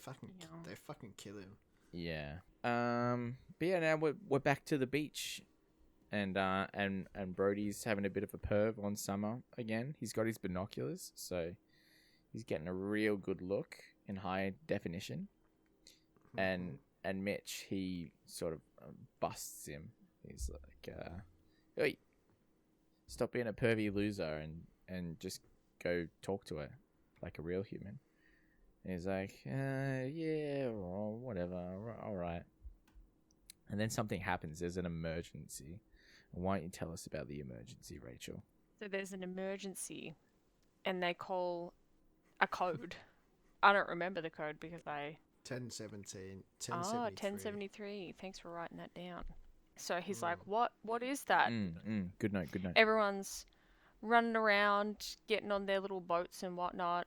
they fucking kill him. Yeah. But yeah, now we're back to the beach. And Brody's having a bit of a perv on Summer again. He's got his binoculars, so he's getting a real good look in high definition. And Mitch, he sort of busts him. He's like, "Hey, stop being a pervy loser and just go talk to her like a real human." And he's like, "Yeah, or whatever, all right." And then something happens. There's an emergency. Why don't you tell us about the emergency, Rachel? So there's an emergency, and they call a code. I don't remember the code because I... 1017. 1073. Thanks for writing that down. So he's like, what is that? Good note. Everyone's running around, getting on their little boats and whatnot,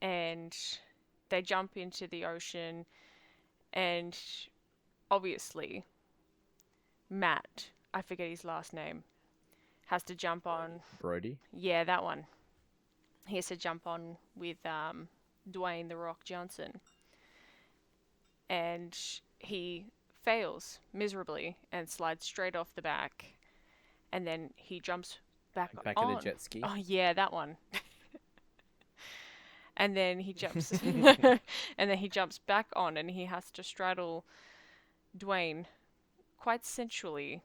and they jump into the ocean, and obviously Matt, I forget his last name, has to jump on. Brody? Yeah, that one. He has to jump on with Dwayne "The Rock" Johnson. And he fails miserably and slides straight off the back. And then he jumps back on. Of the jet ski? Oh, yeah, that one. And then he jumps and then he jumps back on, and he has to straddle Dwayne quite sensually,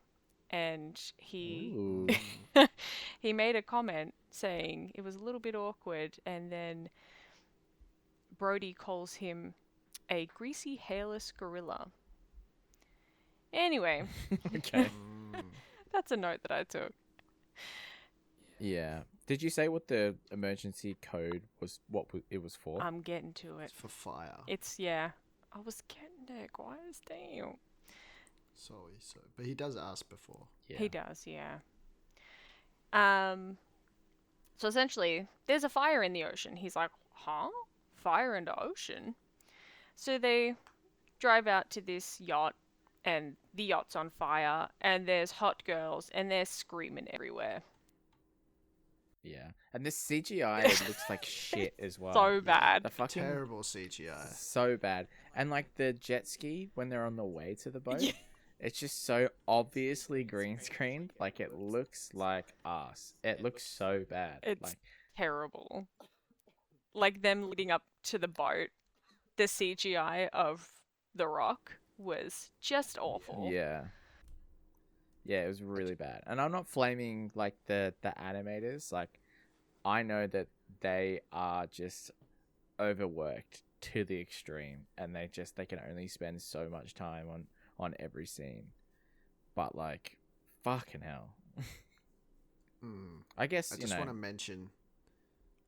and he he made a comment saying it was a little bit awkward, and then Brody calls him a greasy hairless gorilla. Anyway, Okay. that's a note that I took. Yeah. Did you say what the emergency code was, what it was for? I'm getting to it. It's for fire. It's, yeah. I was getting there, guys. Damn. Sorry. But he does ask before. Yeah. He does, yeah. So essentially, there's a fire in the ocean. He's like, huh? Fire in the ocean? So they drive out to this yacht, and the yacht's on fire, and there's hot girls, and they're screaming everywhere. Yeah. And this CGI looks like shit as well. So bad. The fucking Terrible CGI. so bad. And like the jet ski when they're on the way to the boat, Yeah. it's just so obviously green screened. Like it looks like ass. It looks so bad. It's like terrible. Like them leading up to the boat, the CGI of The Rock was just awful. Yeah. Yeah, it was really bad. And I'm not flaming like the animators. Like, I know that they are just overworked to the extreme, and they can only spend so much time on every scene. But like, fucking hell. I guess I just want to mention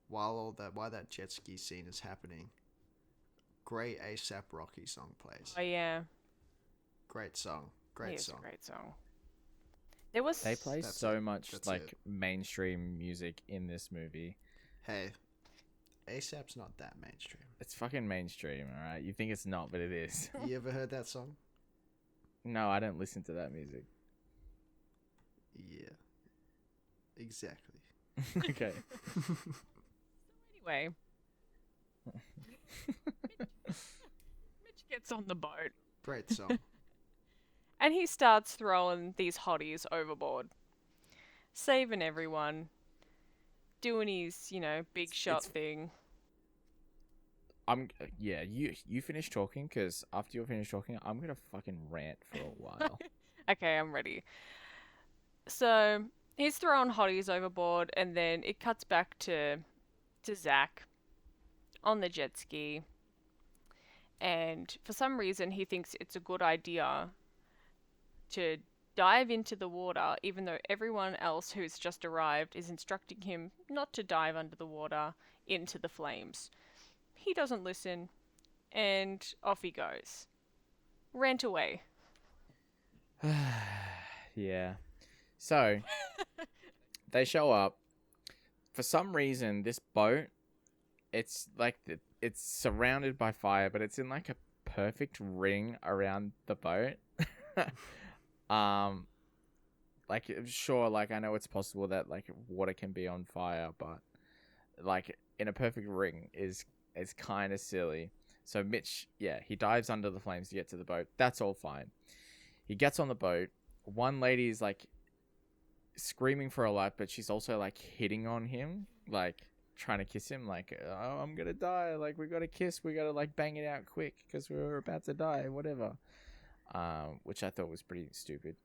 while that jet ski scene is happening, great ASAP Rocky song plays. Oh yeah, Great song. Great song. A great song. There was They play so much like mainstream music in this movie. Hey, ASAP's not that mainstream. It's fucking mainstream, alright? You think it's not, but it is. You ever heard that song? No, I don't listen to that music. Yeah. Exactly. Okay. Anyway. Mitch gets on the boat. Great song. And he starts throwing these hotties overboard. Saving everyone. Doing his, big shot thing. You finish talking, because after you're finished talking, I'm gonna fucking rant for a while. Okay, I'm ready. So, he's throwing hotties overboard, and then it cuts back to Zach on the jet ski. And for some reason, he thinks it's a good idea to dive into the water, even though everyone else who's just arrived is instructing him not to dive under the water into the flames. He doesn't listen, and off he goes. Rant away. Yeah. So, they show up. For some reason, this boat, it's like it's surrounded by fire, but it's in like a perfect ring around the boat. Like, sure, like, I know it's possible that like water can be on fire, but like in a perfect ring is kind of silly. So Mitch, he dives under the flames to get to the boat. That's all fine. He gets on the boat. One lady is like screaming for her life, but she's also like hitting on him, like trying to kiss him, like, oh, I'm gonna die, like, we gotta kiss, we gotta like bang it out quick because we're about to die, whatever. Which I thought was pretty stupid.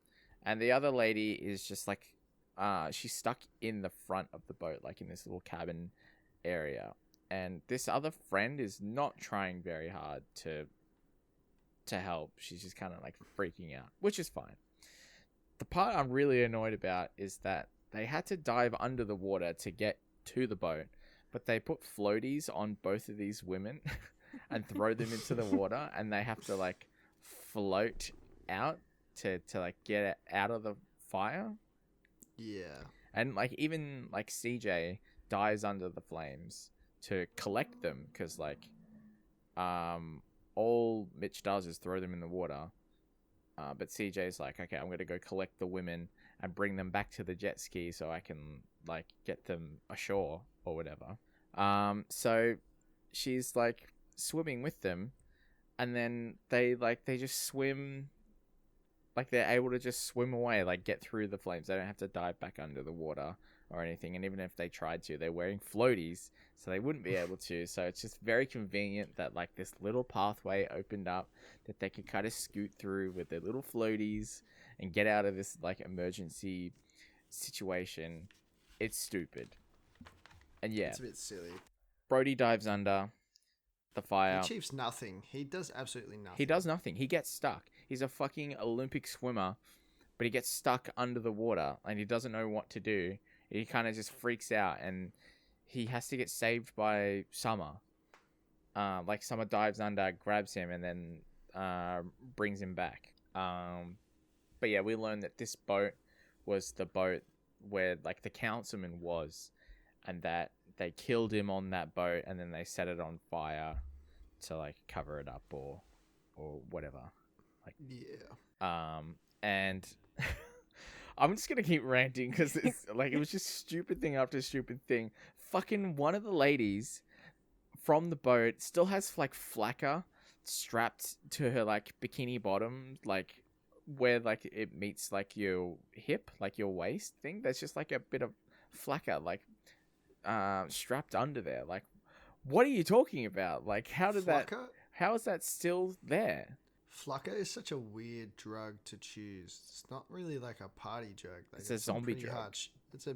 And the other lady is just like, she's stuck in the front of the boat, like in this little cabin area. And this other friend is not trying very hard to help. She's just kind of like freaking out, which is fine. The part I'm really annoyed about is that they had to dive under the water to get to the boat, but they put floaties on both of these women and throw them into the water, and they have to like float out to like get out of the fire. Yeah. And like even like CJ dives under the flames to collect them, because like all Mitch does is throw them in the water, but CJ's like, okay, I'm gonna go collect the women and bring them back to the jet ski so I can like get them ashore or whatever. So she's like swimming with them, and then they just swim, like they're able to just swim away, like get through the flames. They don't have to dive back under the water or anything. And even if they tried to, they're wearing floaties, so they wouldn't be able to. So it's just very convenient that like this little pathway opened up that they could kind of scoot through with their little floaties and get out of this like emergency situation. It's stupid. And yeah, It's a bit silly. Brody dives under the fire. He achieves nothing. He does absolutely nothing. He does nothing. He gets stuck. He's a fucking Olympic swimmer, but he gets stuck under the water and he doesn't know what to do. He kind of just freaks out, and he has to get saved by Summer. Like Summer dives under, grabs him, and then brings him back. But yeah, we learned that this boat was the boat where like the councilman was, and that they killed him on that boat, and then they set it on fire to like cover it up or whatever. Like, yeah. And I'm just gonna keep ranting because it's like it was just stupid thing after stupid thing. Fucking one of the ladies from the boat still has like flacker strapped to her like bikini bottom, like where like it meets like your hip, like your waist thing. There's just like a bit of flacker like strapped under there. Like, what are you talking about? Like, how is that still there? Flakka is such a weird drug to choose. It's not really like a party drug. Like, It's a zombie drug. It's some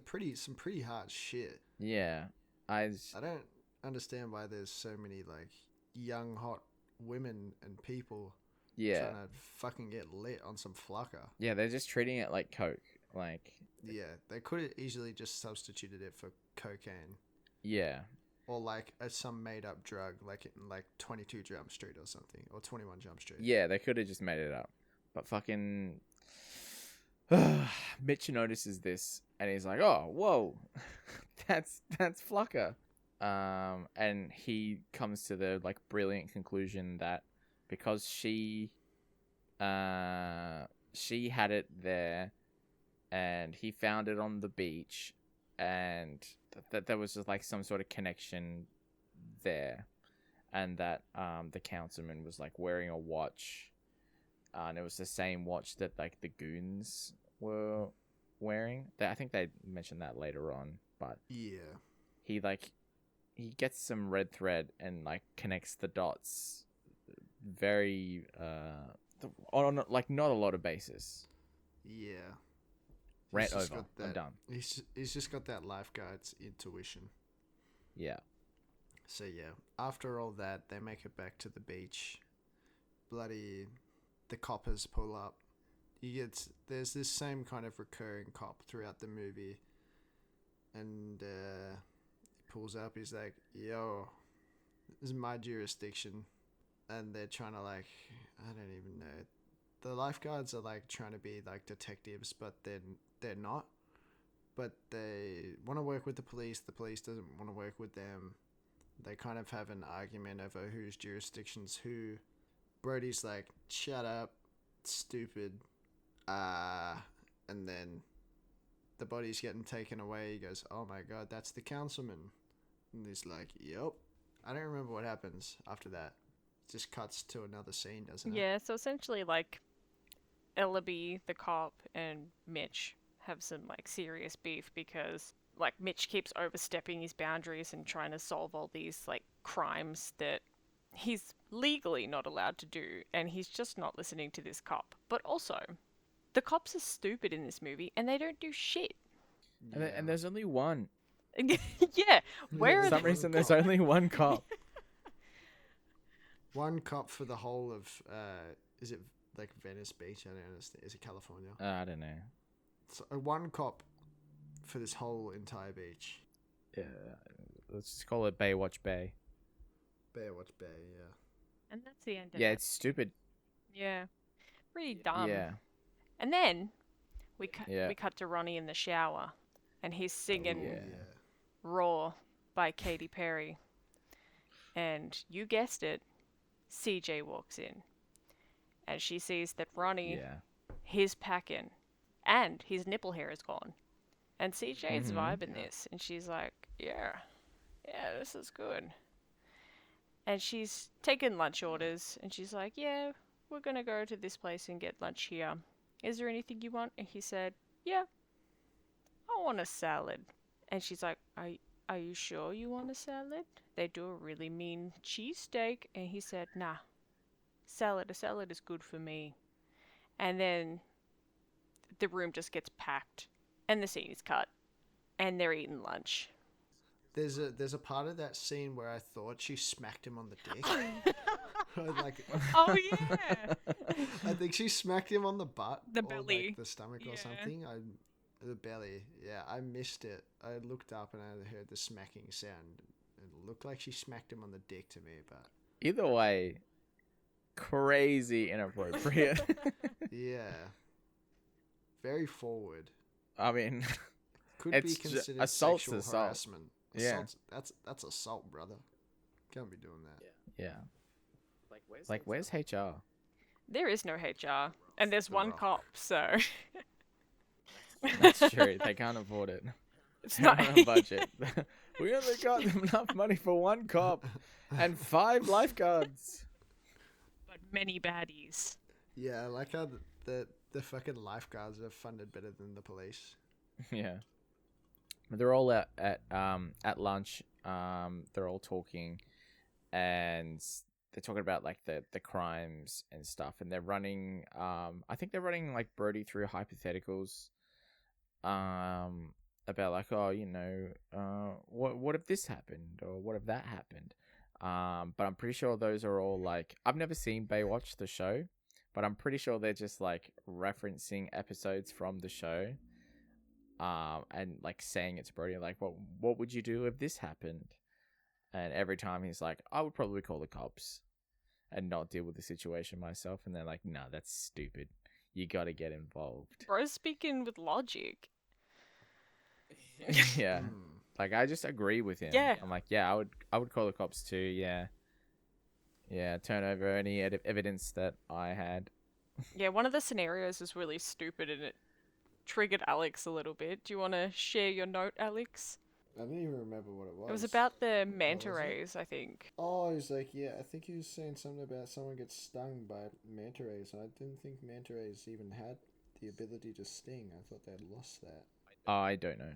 pretty hard shit. Yeah, I don't understand why there's so many like young hot women and people yeah, trying to fucking get lit on some Flakka. yeah. They're just treating it like coke. Like, Yeah, they could have easily just substituted it for cocaine yeah, or like some made up drug, like in like 22 Jump Street or something, or 21 Jump Street. yeah. They could have just made it up, but fucking Mitch notices this and he's like, "Oh, whoa, that's Flakka." And he comes to the like brilliant conclusion that because she had it there and he found it on the beach and that there was just like some sort of connection there, and that the councilman was like wearing a watch, and it was the same watch that like the goons were wearing. I think they mentioned that later on, but Yeah. he gets some red thread and like connects the dots very on like not a lot of basis. Yeah. Rant He's just over. got that- I'm done. He's just got that lifeguard's intuition. Yeah. So yeah, after all that, they make it back to the beach. Bloody, the coppers pull up. There's this same kind of recurring cop throughout the movie, and he pulls up. He's like, "Yo, this is my jurisdiction," and they're trying to like, I don't even know. The lifeguards are like trying to be like detectives, but they're not. But they want to work with the police. The police doesn't want to work with them. They kind of have an argument over whose jurisdiction's who. Brody's like, "Shut up, stupid." And then the body's getting taken away. He goes, "Oh my god, that's the councilman." And he's like, "Yep." I don't remember what happens after that. It just cuts to another scene, doesn't it? Yeah, so essentially, like, Ellaby, the cop, and Mitch have some, like, serious beef because, like, Mitch keeps overstepping his boundaries and trying to solve all these, like, crimes that he's legally not allowed to do, and he's just not listening to this cop. But also, the cops are stupid in this movie, and they don't do shit. And there's only one. Yeah, where For are some reason, there's only one cop. One cop for the whole of, is it like Venice Beach? I don't understand. Is it California? I don't know. So, one cop for this whole entire beach. Yeah, let's just call it Baywatch Bay. Baywatch Bay, yeah. And that's the end of Yeah, it. it's stupid. Yeah. Pretty dumb. Yeah. And then we Yeah. we cut to Ronnie in the shower, and he's singing yeah. Raw by Katy Perry. And you guessed it, CJ walks in. And she sees that Ronnie, Yeah. he's packing, and his nipple hair is gone. And CJ's vibing this, and she's like, yeah, this is good. And she's taking lunch orders, and she's like, yeah, we're gonna go to this place and get lunch here. Is there anything you want? And he said, yeah, I want a salad. And she's like, are you sure you want a salad? They do a really mean cheesesteak. And he said, nah, a salad is good for me. And then the room just gets packed, and the scene is cut, and they're eating lunch. There's a part of that scene where I thought she smacked him on the dick. Like, Oh yeah. I think she smacked him on the butt, The or belly. like the stomach or Yeah. something. The belly. Yeah, I missed it. I looked up and I heard the smacking sound. It looked like she smacked him on the dick to me, but Either way, crazy inappropriate. yeah, very forward. I mean, Could It's be ju- considered assault's sexual assault. harassment. Yeah. That's assault, brother. Can't be doing that. yeah. Like, where's HR? There is no HR, and there's The one Rock. cop, so That's true. They can't afford it. it's They not. don't have a budget. We only got enough money for one cop and 5 lifeguards. But many baddies. Yeah, I like how the fucking lifeguards are funded better than the police. Yeah. But they're all at lunch. They're all talking, and they're talking about like the crimes and stuff, and they're running. I think they're running like Brody through hypotheticals. About like, oh, what if this happened or what if that happened? But I'm pretty sure those are all like, I've never seen Baywatch the show, but I'm pretty sure they're just like referencing episodes from the show. And like saying it to Brody, like, what would you do if this happened? And every time he's like, I would probably call the cops and not deal with the situation myself. And they're like, nah, that's stupid. You got to get involved. Bro's speaking with logic. Yeah. Like, I just agree with him. Yeah. I'm like, yeah, I would call the cops too. Yeah. Yeah. Turn over any evidence that I had. Yeah, one of the scenarios was really stupid and it triggered Alex a little bit. Do you want to share your note, Alex? I don't even remember what it was. It was about the was manta it? rays, I think. Oh, he's like, yeah, I think he was saying something about someone gets stung by manta rays. I didn't think manta rays even had the ability to sting. I thought they'd lost that. I don't know.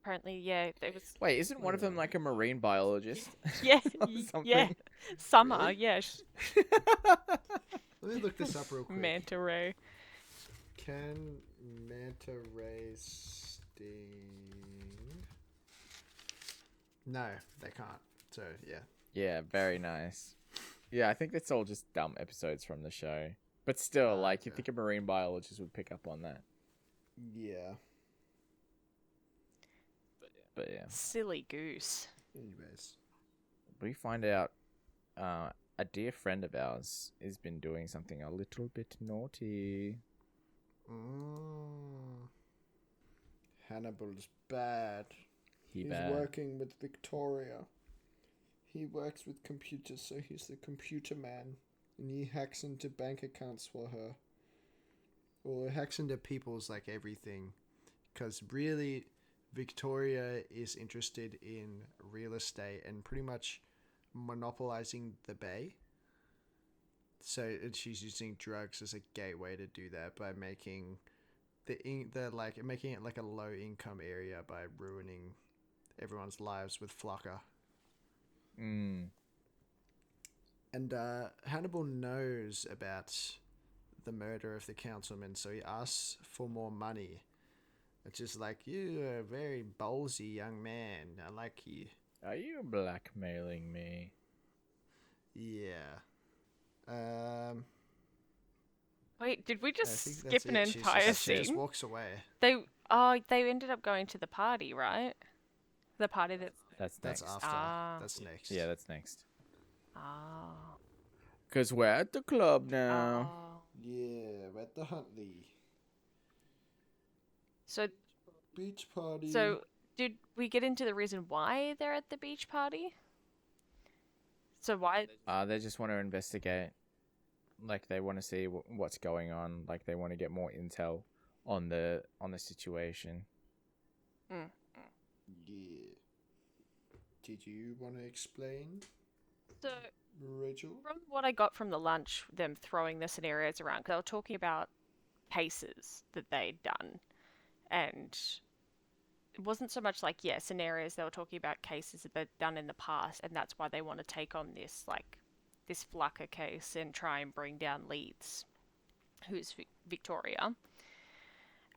Apparently, yeah, it was. Wait, isn't one of them like a marine biologist? Yeah, Or yeah. something? Summer, Really? yeah. Let me look this up real quick. Manta ray. Can manta rays sting? No, they can't. So, yeah. Yeah, very nice. Yeah, I think that's all just dumb episodes from the show. But still, like, you okay. think a marine biologist would pick up on that. Yeah. But yeah. Silly goose. Anyways. We find out a dear friend of ours has been doing something a little bit naughty. Hannibal's bad. He's bad. working with Victoria. He works with computers, so he's the computer man. And he hacks into bank accounts for her. Or hacks into people's, like, everything. Because really, Victoria is interested in real estate and pretty much monopolizing the bay. So she's using drugs as a gateway to do that by making making it like a low income area by ruining everyone's lives with Flucker. And Hannibal knows about the murder of the councilman, so he asks for more money. It's just like, you're a very ballsy young man. I like you. Are you blackmailing me? Yeah. Wait, did we I just think skip that's an it. She entire just scene? walks away. They ended up going to the party, right? The party that. That's That's next. after. Ah. That's next. Yeah, that's next. Ah. Because we're at the club now. Yeah, we're at the Huntley. So Beach party. So, did we get into the reason why they're at the beach party? So why? They just want to investigate. Like, they want to see what's going on. Like, they want to get more intel on the situation. Yeah. Did you want to explain, So, Rachel? from what I got from the lunch, them throwing the scenarios around, because they were talking about cases that they'd done, and it wasn't so much like, yeah, scenarios. They were talking about cases that they'd done in the past, and that's why they want to take on this, like, this Flucker case and try and bring down Leeds, who's Victoria.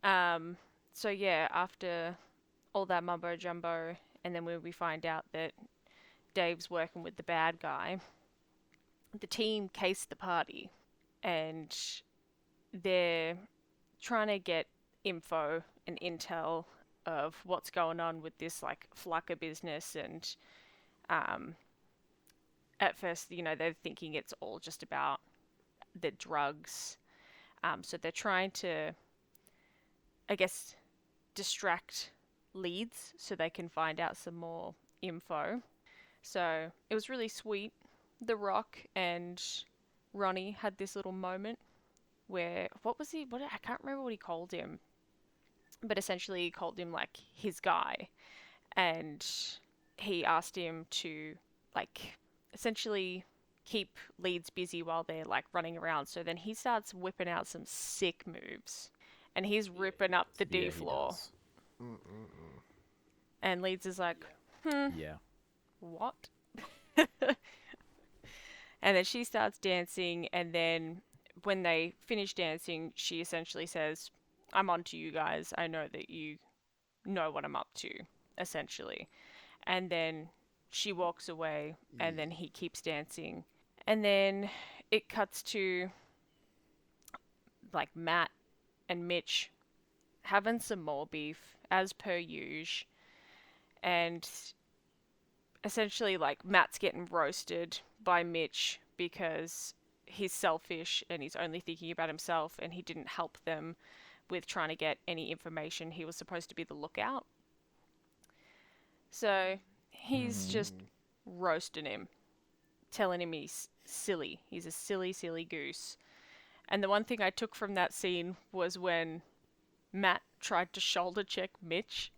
So yeah, after all that mumbo jumbo, and then when we find out that Dave's working with the bad guy, the team cased the party, and they're trying to get info and intel of what's going on with this, like, Flucker business. And at first, they're thinking it's all just about the drugs. So they're trying to, I guess, distract Leeds so they can find out some more info. So it was really sweet. The Rock and Ronnie had this little moment where, I can't remember what he called him, but essentially he called him, like, his guy. And he asked him to, like, essentially keep Leeds busy while they're, like, running around. So then he starts whipping out some sick moves. And he's ripping up the D floor. And Leeds is like, Yeah. what? And then she starts dancing, and then when they finish dancing, she essentially says, I'm on to you guys. I know that you know what I'm up to, essentially. And then she walks away, and then he keeps dancing. And then it cuts to like Matt and Mitch having some more beef, as per usual. And essentially, like, Matt's getting roasted by Mitch because he's selfish and he's only thinking about himself, and he didn't help them with trying to get any information. He was supposed to be the lookout. So he's just roasting him, telling him he's silly. He's a silly, silly goose. And the one thing I took from that scene was when Matt tried to shoulder check Mitch,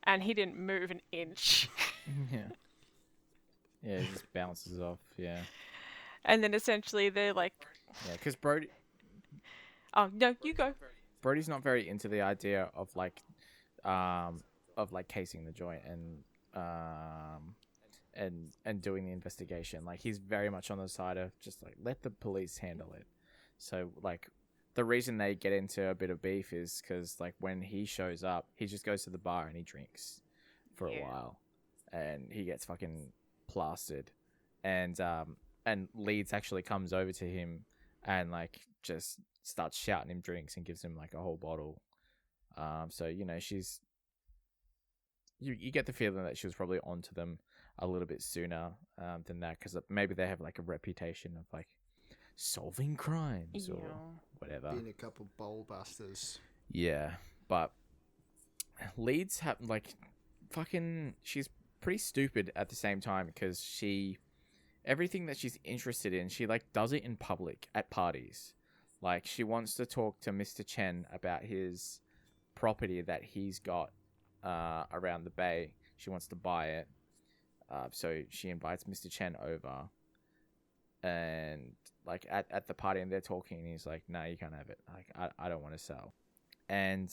and he didn't move an inch. Yeah. Yeah, it just bounces off. Yeah. And then essentially they're like, Yeah, because Brody. oh, no, you go. Brody's not very into the idea of like casing the joint and doing the investigation. Like, he's very much on the side of just like, let the police handle it. So like, the reason they get into a bit of beef is because like, when he shows up, he just goes to the bar and he drinks for a while, and he gets fucking plastered, and Leeds actually comes over to him and like just starts shouting him drinks and gives him like a whole bottle. So you know, you get the feeling that she was probably onto them a little bit sooner than that, because maybe they have like a reputation of like solving crimes or whatever, being a couple bowl busters. Yeah, but Leeds have like fucking, she's pretty stupid at the same time, because everything that she's interested in, she like does it in public at parties. Like, she wants to talk to Mr. Chen about his property that he's got around the bay. She wants to buy it. So she invites Mr. Chen over, and like at the party, and they're talking, and he's like, no, you can't have it. Like, I don't want to sell. And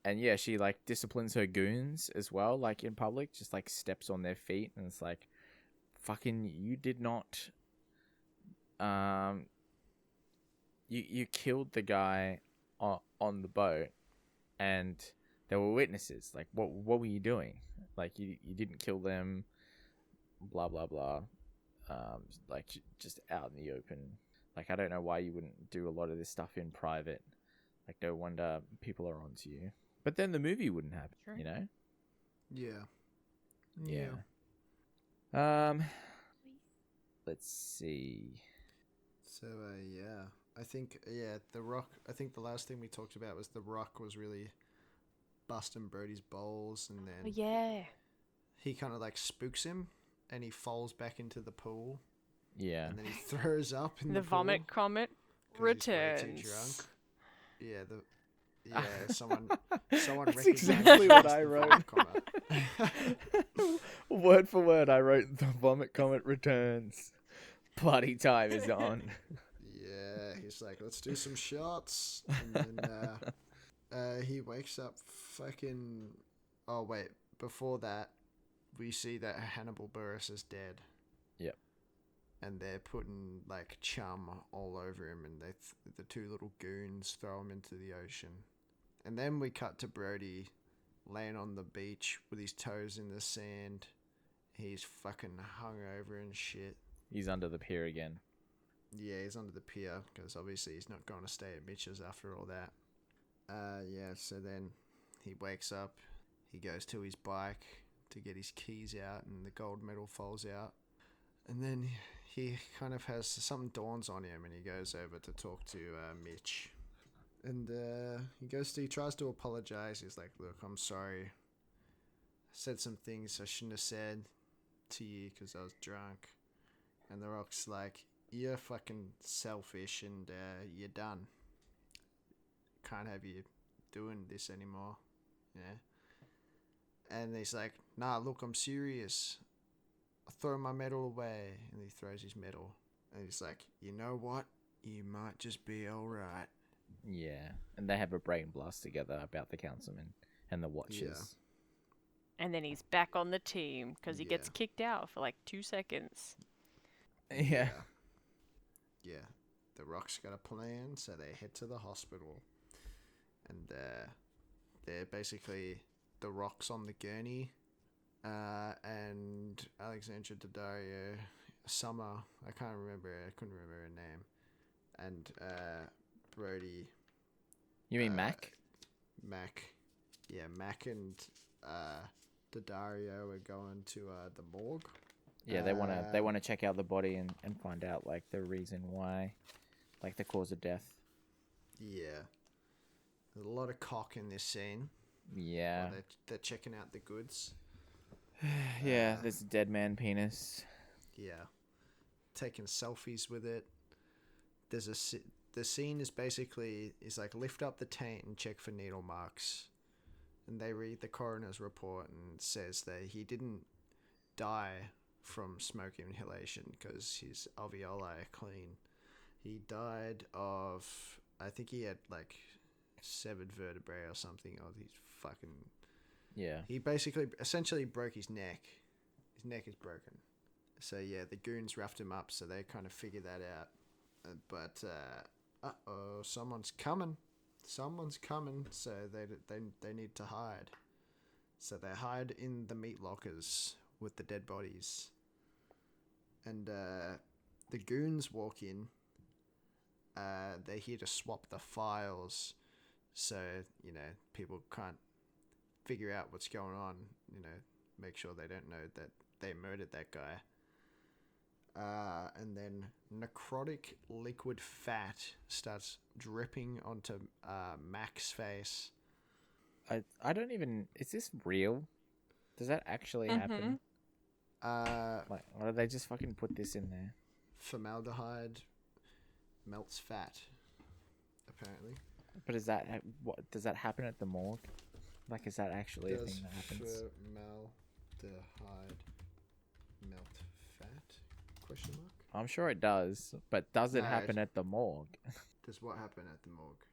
yeah, she like disciplines her goons as well, like in public, just like steps on their feet, and it's like, fucking, you did not you killed the guy on the boat, and there were witnesses. Like, what were you doing? Like, you didn't kill them, blah blah blah. Like, just out in the open. Like, I don't know why you wouldn't do a lot of this stuff in private. Like, no wonder people are onto you. But then the movie wouldn't happen, you know? Yeah. Let's see. So, I think, The Rock, I think the last thing we talked about was The Rock was really busting Brody's balls, and then he kind of like spooks him, and he falls back into the pool. Yeah. And then he throws up in the pool. vomit comet returns. He's way too drunk. Someone That's exactly what I wrote. Word for word, I wrote, the vomit comet returns. Party time is on. Yeah, he's like, let's do some shots. And then he wakes up fucking... Oh, wait. Before that, we see that Hannibal Buress is dead. Yep. And they're putting, like, chum all over him, and the two little goons throw him into the ocean. And then we cut to Brody laying on the beach with his toes in the sand. He's fucking hungover and shit. He's under the pier again. Yeah, he's under the pier, because obviously he's not going to stay at Mitch's after all that. So then he wakes up, he goes to his bike to get his keys out, and the gold medal falls out. And then he kind of has, something dawns on him, and he goes over to talk to Mitch. And he tries to apologize. He's like, look, I'm sorry. I said some things I shouldn't have said to you because I was drunk. And The Rock's like, you're fucking selfish, and you're done. Can't have you doing this anymore. Yeah. And he's like, nah, look, I'm serious. I throw my medal away. And he throws his medal. And he's like, you know what? You might just be alright. Yeah. And they have a brain blast together about the councilman and the watches. Yeah. And then he's back on the team because he gets kicked out for like 2 seconds. Yeah. Yeah. The Rock's got a plan, so they head to the hospital. And they're basically the Rock's on the gurney. And Alexandra Daddario, Summer, I couldn't remember her name. And Brody. You mean Mac? Mac. Yeah, Mac and Daddario are going to the morgue. Yeah, they wanna check out the body and find out like the reason why, like the cause of death. Yeah. There's a lot of cock in this scene. Yeah. They're checking out the goods. Yeah, there's a dead man penis. Yeah. Taking selfies with it. The scene is basically like lift up the taint and check for needle marks. And they read the coroner's report and says that he didn't die from smoke inhalation because his alveoli are clean. He died of, I think he had like severed vertebrae or something, or he's fucking... Yeah. He basically, essentially broke his neck. His neck is broken. So yeah, the goons roughed him up, so they kind of figured that out. But, uh-oh, someone's coming. Someone's coming, so they need to hide. So they hide in the meat lockers with the dead bodies. And the goons walk in. They're here to swap the files, so, you know, people can't figure out what's going on, you know, make sure they don't know that they murdered that guy. And then necrotic liquid fat starts dripping onto Mac's face. I don't even... Is this real? Does that actually happen? Like, or did they just fucking put this in there? Formaldehyde melts fat, apparently. But is that... What does that happen at the morgue? Like, is that actually a thing that happens? Formaldehyde melt fat? Question mark? I'm sure it does, but does it happen at the morgue? Does what happen at the morgue?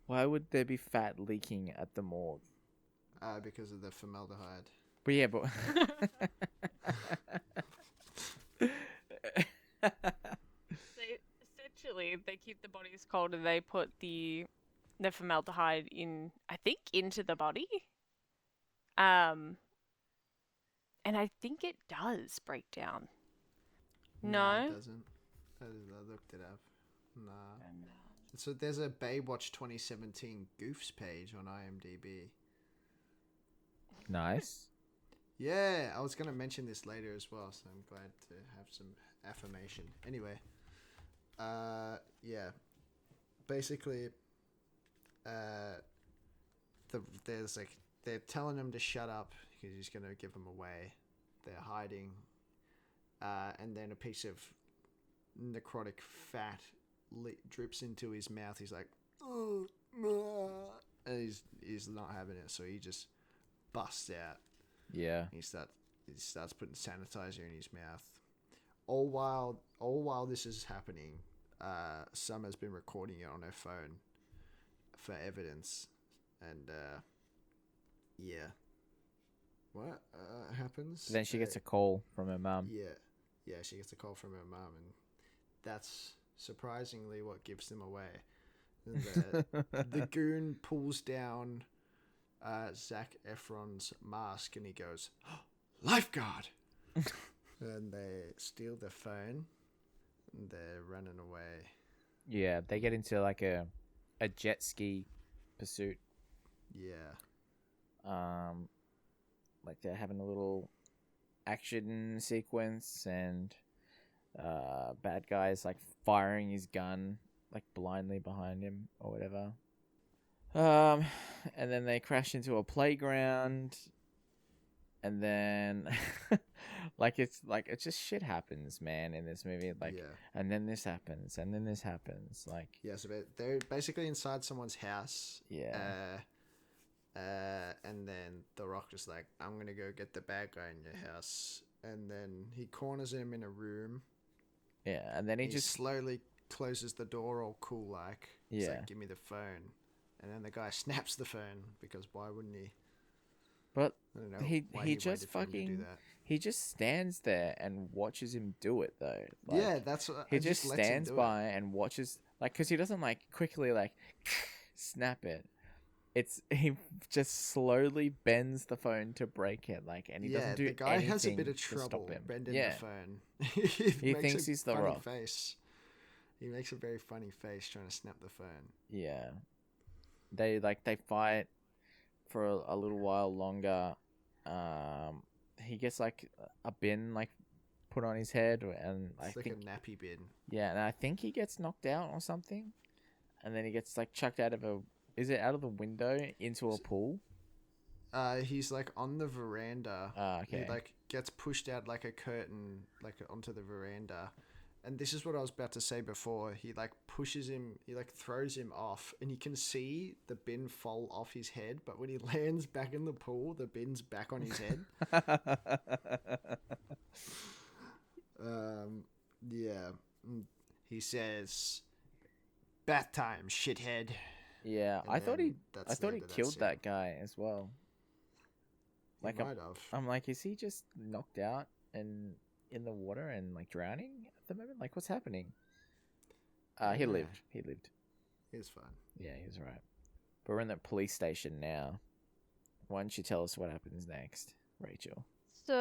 Why would there be fat leaking at the morgue? Because of the formaldehyde. But yeah, but... Essentially, they keep the bodies cold and they put the formaldehyde into the body. And I think it does break down. No? It doesn't. I looked it up. Nah. So there's a Baywatch 2017 Goofs page on IMDb. Nice. Yeah, I was going to mention this later as well, so I'm glad to have some affirmation. Anyway, yeah. Basically, there's like, they're telling him to shut up because he's going to give them away. They're hiding. And then a piece of necrotic fat drips into his mouth. He's like, oh, and he's not having it, so he just busts out. Yeah. He starts putting sanitizer in his mouth. All while this is happening, Summer's been recording it on her phone for evidence, and yeah. What happens? Then she gets a call from her mum. Yeah, she gets a call from her mum, and that's surprisingly what gives them away. The goon pulls down Zac Efron's mask, and he goes, oh, "Lifeguard!" And they steal the phone, and they're running away. Yeah, they get into like a jet ski pursuit. Yeah. Like they're having a little action sequence, and bad guy's like firing his gun like blindly behind him or whatever. And then they crash into a playground, and then it's just shit happens, man, in this movie. Like, yeah. And then this happens, and then this happens. Like, yeah, so they're basically inside someone's house. Yeah. And then The Rock is like, I'm gonna go get the bad guy in your house, and then he corners him in a room. Yeah, and then he just slowly closes the door, all cool like. He's Yeah. like, give me the phone, and then the guy snaps the phone because why wouldn't he? But I don't know he why he just waited for him to do fucking that. he just stands there and watches him do it though. Yeah, that's what He I just lets him stands do by and watches, like, because he doesn't like quickly like snap it. It's he just slowly bends the phone to break it, like, and he doesn't do the guy has a bit anything of to stop trouble him. bending Yeah, the phone. he he makes thinks a he's the funny Rock. face. He makes a very funny face trying to snap the phone. Yeah, they fight for a little while longer. He gets like a bin like put on his head, and It's like a nappy bin. yeah, and I think he gets knocked out or something, and then he gets like chucked out of out of the window into a pool? He's like on the veranda. Okay. He like gets pushed out like a curtain, like onto the veranda. And this is what I was about to say before. He like pushes him, he like throws him off, and you can see the bin fall off his head. But when he lands back in the pool, the bin's back on his head. Yeah. He says, "Bath time, shithead." Yeah, And I thought he that killed scene. that guy as well. He Like might have. I'm like, is he just knocked out and in the water and like drowning at the moment? Like, what's happening? He Yeah. lived. He lived. He's fine. Yeah, he was right. But we're in the police station now. Why don't you tell us what happens next, Rachel? So,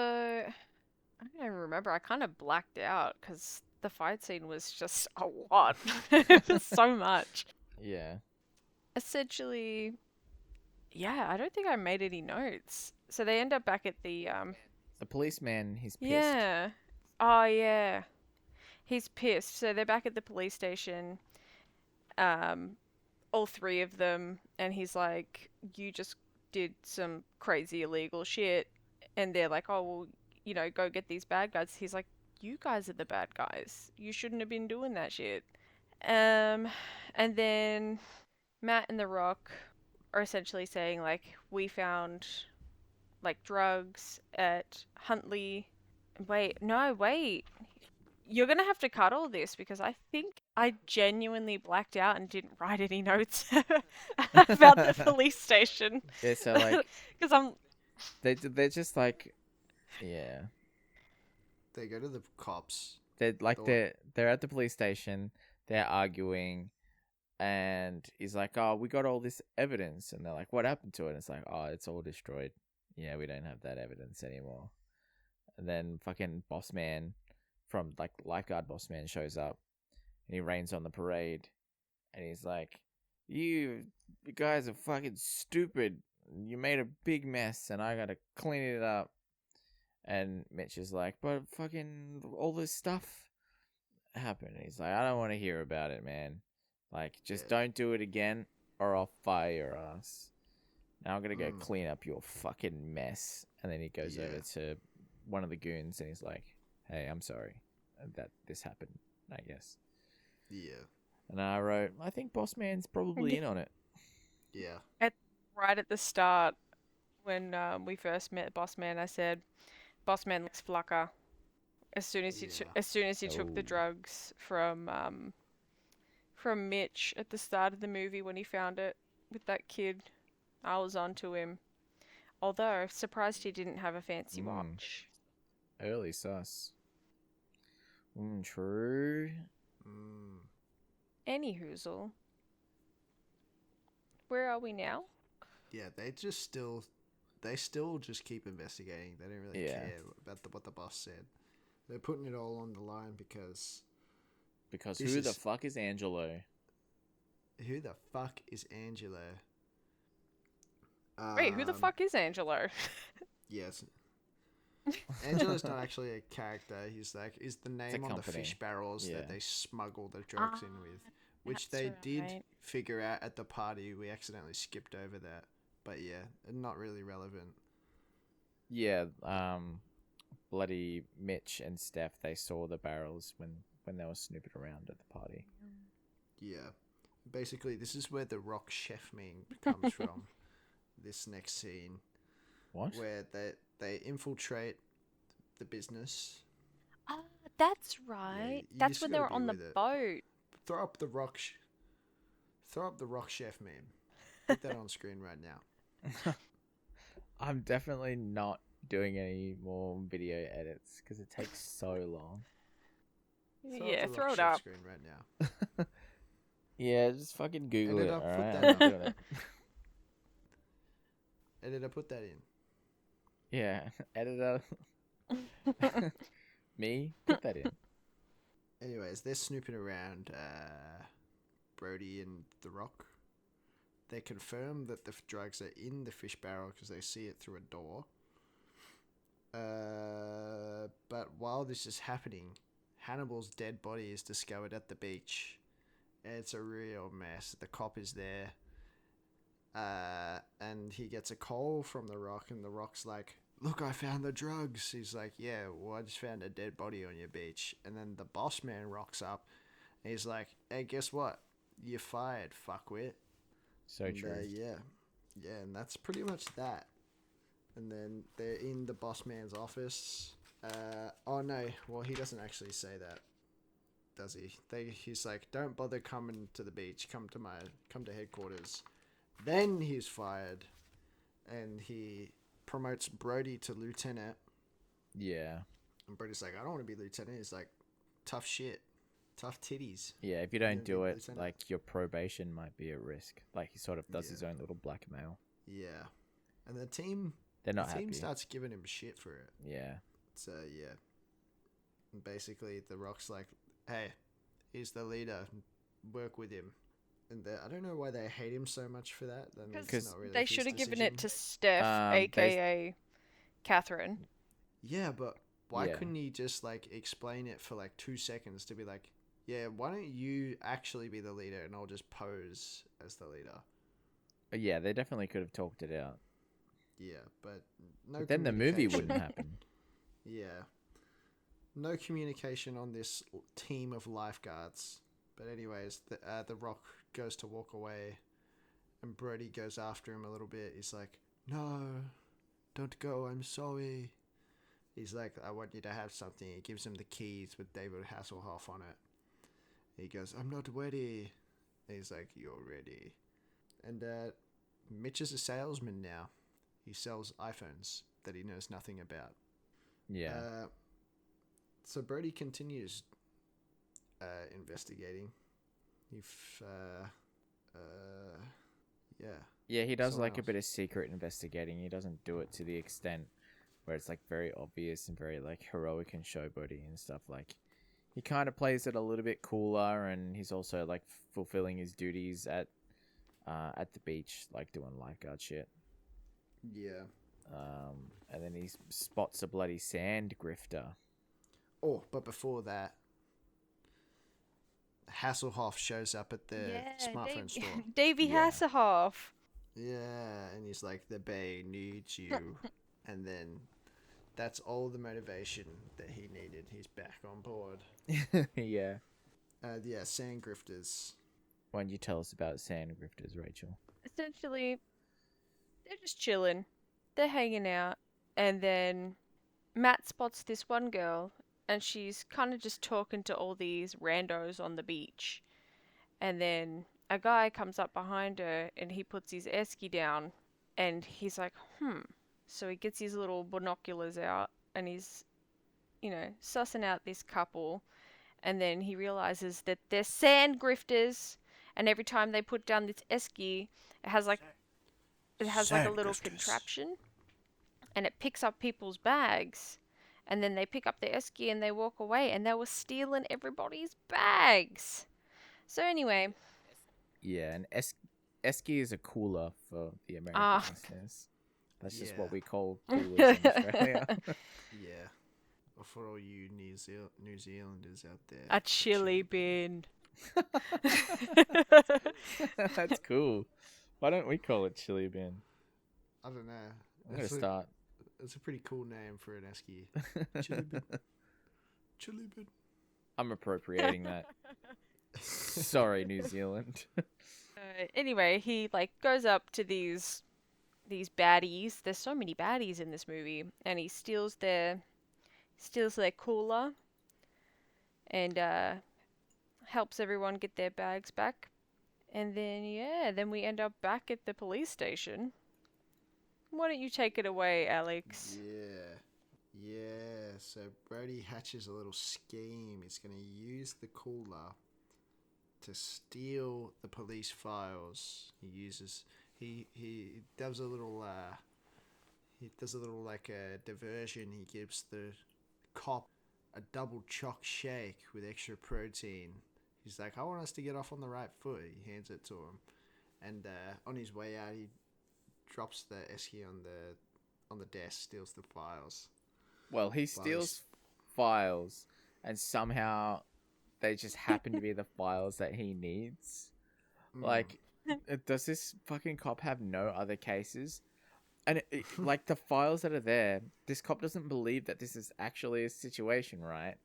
I don't even remember. I kind of blacked out because the fight scene was just a lot. It was so much. Yeah. Essentially, yeah, I don't think I made any notes. So they end up back at the The policeman, he's pissed. Yeah. Oh yeah. He's pissed. So they're back at the police station. All three of them, and he's like, "You just did some crazy illegal shit." And they're like, "Oh, well, go get these bad guys." He's like, "You guys are the bad guys. You shouldn't have been doing that shit." And then Matt and The Rock are essentially saying like, "We found like drugs at Huntley." Wait, no, wait. You're gonna have to cut all this because I think I genuinely blacked out and didn't write any notes about the police station. Yeah, so like, because they're just like, yeah, They go to the cops. they're at the police station. They're arguing, and he's like, "Oh, we got all this evidence," and they're like, "What happened to it?" And it's like, "Oh, it's all destroyed. Yeah, we don't have that evidence anymore." And then fucking boss man from like lifeguard boss man shows up, and he rains on the parade, and he's like, you guys are fucking stupid. You made a big mess, and I gotta clean it up." And Mitch is like, "But fucking all this stuff happened." And he's like, "I don't want to hear about it, man. Like, just don't do it again, or I'll fire your ass. Now I'm gonna go clean up your fucking mess." And then he goes over to one of the goons, and he's like, "Hey, I'm sorry that this happened, I guess." Yeah. And I wrote, I think Boss Man's probably in on it. Yeah. right at the start, when we first met Boss Man, I said, "Boss Man looks flucker." As soon as he took the drugs from Mitch at the start of the movie when he found it with that kid, I was onto him. Although surprised he didn't have a fancy watch. Early sus. True. Any hoozle. Where are we now? Yeah, they still just keep investigating. They don't really care about what the boss said. They're putting it all on the line because who the fuck is Angelo? Who the fuck is Angelo? Wait, who the fuck is Angelo? Yes. Angelo's not actually a character. He's the name on the fish barrels that they smuggle the drugs in with, which they did figure out at the party. We accidentally skipped over that, but yeah, not really relevant. Yeah, bloody Mitch and Steph, they saw the barrels when they were snooping around at the party. Yeah, basically, this is where the rock chef meme comes from. This next scene. What? Where they infiltrate the business. Oh, that's right. Yeah, that's when they were on the boat. Throw up the rock chef meme. Put that on screen right now. I'm definitely not doing any more video edits because it takes so long. Yeah, throw it share up. screen right now. Yeah, just fucking Google Edit it, up, put alright? that I'm up. not doing it. Editor, put that in. Yeah, editor. Me? Put that in. Anyways, they're snooping around Brody and The Rock. They confirm that the drugs are in the fish barrel because they see it through a door. But while this is happening, Hannibal's dead body is discovered at the beach. It's a real mess. The cop is there. And he gets a call from The Rock, and The Rock's like, "Look, I found the drugs." He's like, "Yeah, well, I just found a dead body on your beach." And then the boss man rocks up, and he's like, "Hey, guess what? You're fired, fuckwit." So true. Yeah, and that's pretty much that. And then they're in the boss man's office. Oh no, well, he doesn't actually say that, does he? He's like, "Don't bother coming to the beach. Come to headquarters." Then he's fired, and he promotes Brody to lieutenant. Yeah. And Brody's like, "I don't want to be lieutenant." He's like, "Tough shit, tough titties." Yeah, if you don't do it, lieutenant. like, your probation might be at risk. Like, he sort of does his own little blackmail. Yeah, and the team happy. starts giving him shit for it. Yeah. So yeah, and basically The Rock's like, "Hey, he's the leader. Work with him." And I don't know why they hate him so much for that. Because really they should have given it to Steph, aka Catherine. Yeah, but why Yeah. couldn't he just like explain it for like 2 seconds to be like, "Yeah, why don't you actually be the leader and I'll just pose as the leader?" Yeah, they definitely could have talked it out. Yeah, but no. But then the movie wouldn't happen. Yeah, no communication on this team of lifeguards. But anyways, the Rock goes to walk away, and Brody goes after him a little bit. He's like, "No, don't go. I'm sorry." He's like, "I want you to have something." He gives him the keys with David Hasselhoff on it. He goes, "I'm not ready." He's like, "You're ready." And Mitch is a salesman now. He sells iPhones that he knows nothing about. Yeah. So Brody continues investigating. Yeah, he does Someone like a else. bit of secret investigating. He doesn't do it to the extent where it's like very obvious and very like heroic and showboaty and stuff. Like he kind of plays it a little bit cooler, and he's also like fulfilling his duties at the beach, like doing lifeguard shit. Yeah. And then he spots a bloody sand grifter. Oh, but before that, Hasselhoff shows up at the smartphone store. Davey Yeah. Hasselhoff. Yeah, and he's like, "The Bay needs you." And then that's all the motivation that he needed. He's back on board. Yeah. Yeah, sand grifters. Why don't you tell us about sand grifters, Rachel? Essentially, they're just chilling. They're hanging out. And then Matt spots this one girl, and she's kind of just talking to all these randos on the beach. And then a guy comes up behind her, and he puts his esky down, and he's like, So he gets his little binoculars out, and he's, sussing out this couple. And then he realizes that they're sand grifters, and every time they put down this esky, it has like a little contraption, and it picks up people's bags, and then they pick up their esky and they walk away, and they were stealing everybody's bags. So anyway, Yeah, and esky is a cooler for the American listeners. That's just what we call coolers in Australia. Yeah. Or for all you New Zealanders out there. a chili bin. That's cool. Why don't we call it chili bin? I don't know. I'm gonna start. It's a pretty cool name for an esky. Chili bin. Chili bin. I'm appropriating that. Sorry, New Zealand. Anyway, he goes up to these baddies. There's so many baddies in this movie, and he steals their cooler, and helps everyone get their bags back. And then then we end up back at the police station. Why don't you take it away, Alex? Yeah. So Brody hatches a little scheme. He's going to use the cooler to steal the police files. He does a little like a diversion. He gives the cop a double choc shake with extra protein. He's like, I want us to get off on the right foot. He hands it to him, and on his way out, he drops the esky on the desk, steals the files. Well, he steals files, and somehow they just happen to be the files that he needs. Like, does this fucking cop have no other cases? And like the files that are there, this cop doesn't believe that this is actually a situation, right?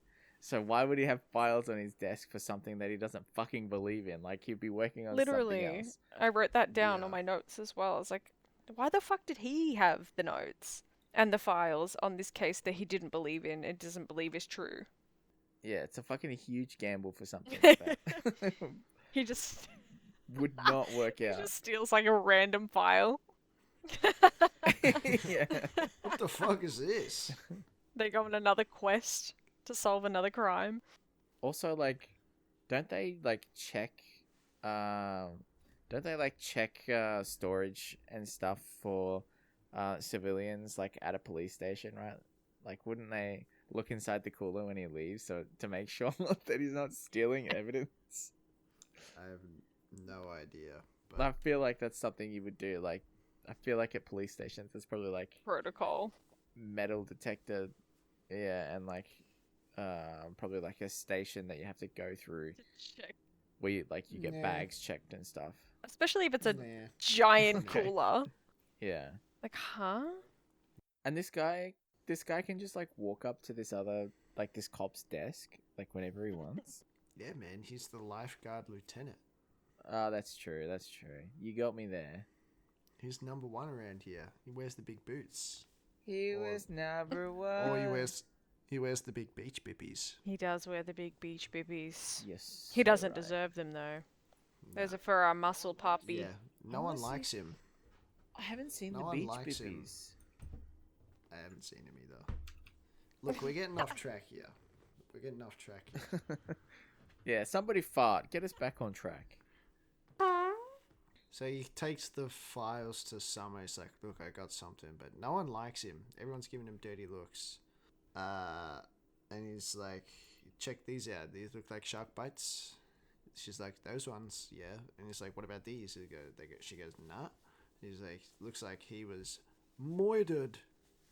So why would he have files on his desk for something that he doesn't fucking believe in? Like, he'd be working on something else. I wrote that down on my notes as well. I was like, why the fuck did he have the notes and the files on this case that he didn't believe in and doesn't believe is true? Yeah, it's a fucking huge gamble for something like that. He just would not work out. He just steals like a random file. Yeah. What the fuck is this? They go on another quest to solve another crime. Also, like, don't they check storage and stuff for civilians like at a police station, right? Like, wouldn't they look inside the cooler when he leaves to make sure that he's not stealing evidence? I have no idea. But I feel like that's something you would do. Like, I feel like at police stations, there's probably like protocol, metal detector, yeah, and like probably like a station that you have to go through to check where you get bags checked and stuff. Especially if it's a giant cooler. Yeah. Like, huh? And this guy can just like walk up to this cop's desk like whenever he wants. Yeah, man, he's the lifeguard lieutenant. Oh, that's true. You got me there. He's number one around here. He wears the big boots. He was number one. Or he wears the big beach bippies. He does wear the big beach bippies. Yes. He doesn't deserve them though. Those are for our muscle puppy. Yeah, no one likes him. I haven't seen the beach bippies. I haven't seen him either. Look, we're getting off track here. Yeah, somebody fart. Get us back on track. So he takes the files to Summer. He's like, look, I got something. But no one likes him. Everyone's giving him dirty looks. And he's like, check these out. These look like shark bites. She's like, those ones, yeah. And he's like, what about these? She goes, nah. He's like, looks like he was murdered.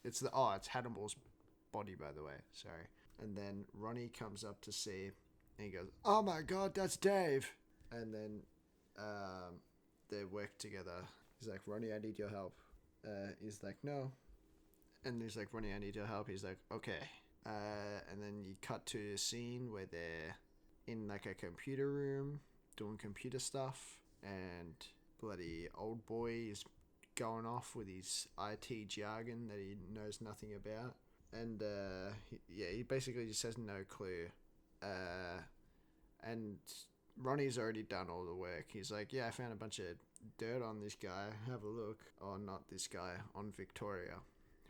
It's Hannibal's body, by the way. Sorry. And then Ronnie comes up to see, and he goes, oh my god, that's Dave. And then they work together. He's like, Ronnie, I need your help. He's like, no. And he's like, Ronnie, I need your help. He's like, okay. And then you cut to a scene where they're in like a computer room doing computer stuff, and bloody old boy is going off with his IT jargon that he knows nothing about. And he basically just has no clue. And Ronnie's already done all the work. He's like, yeah, I found a bunch of dirt on this guy. Have a look. Oh, not this guy. On Victoria.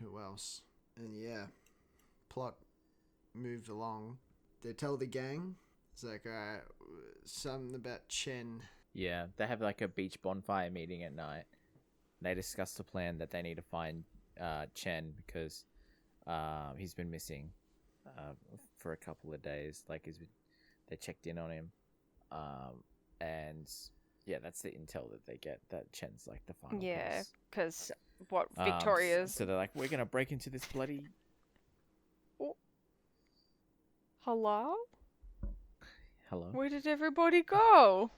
Who else? And yeah, plot moved along. They tell the gang. It's like, alright, something about Chen. Yeah, they have like a beach bonfire meeting at night. They discuss the plan that they need to find Chen because he's been missing for a couple of days. Like, they checked in on him. And yeah, that's the intel that they get, that Chen's like the final Yeah, piece. because Victoria's... So they're like, we're going to break into this bloody... Oh. Hello? Hello? Where did everybody go?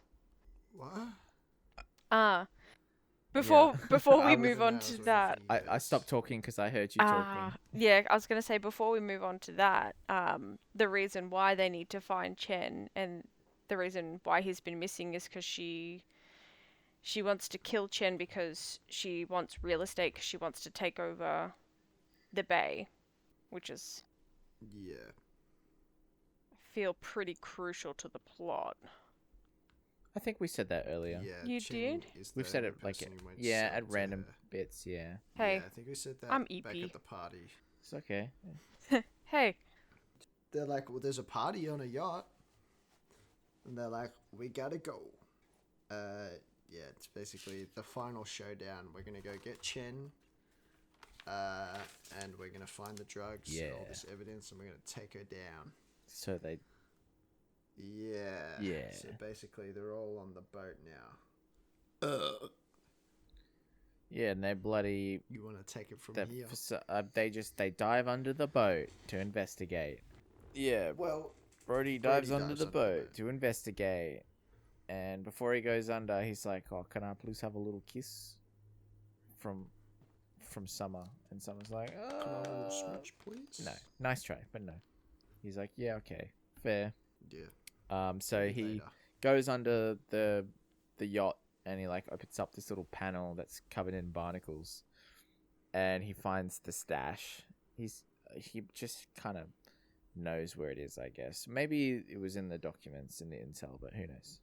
What? Before we move on to that... I stopped talking because I heard you talking. Yeah, I was going to say, before we move on to that, the reason why they need to find Chen and the reason why he's been missing is because she wants to kill Chen because she wants real estate, because she wants to take over the bay, which is... Yeah. I feel pretty crucial to the plot. I think we said that earlier. Yeah, You Chen did? is We've the said only it like person who went yeah, straight at to random her. bits. Yeah, Hey, Yeah, I think we said that I'm back EP. at the party. it's okay. Hey, They're like, well, there's a party on a yacht, and they're like, we gotta go. Yeah, it's basically the final showdown. We're gonna go get Chen, and we're gonna find the drugs, and all Yeah. this evidence, and we're gonna take her down. So they Yeah. Yeah. So basically, they're all on the boat now. yeah, and they bloody You want to take it from that here? they dive under the boat to investigate. Yeah, Well, Brody dives under the boat to investigate, and before he goes under, he's like, "Oh, can I please have a little kiss from Summer?" And Summer's like, Can I have a little smooch, please? "No, nice try, but no." He's like, "Yeah, okay, fair." Yeah. So Maybe he later. goes under the yacht and he like opens up this little panel that's covered in barnacles, and he finds the stash. He just kind of knows where it is, I guess. Maybe it was in the documents in the intel, but who knows?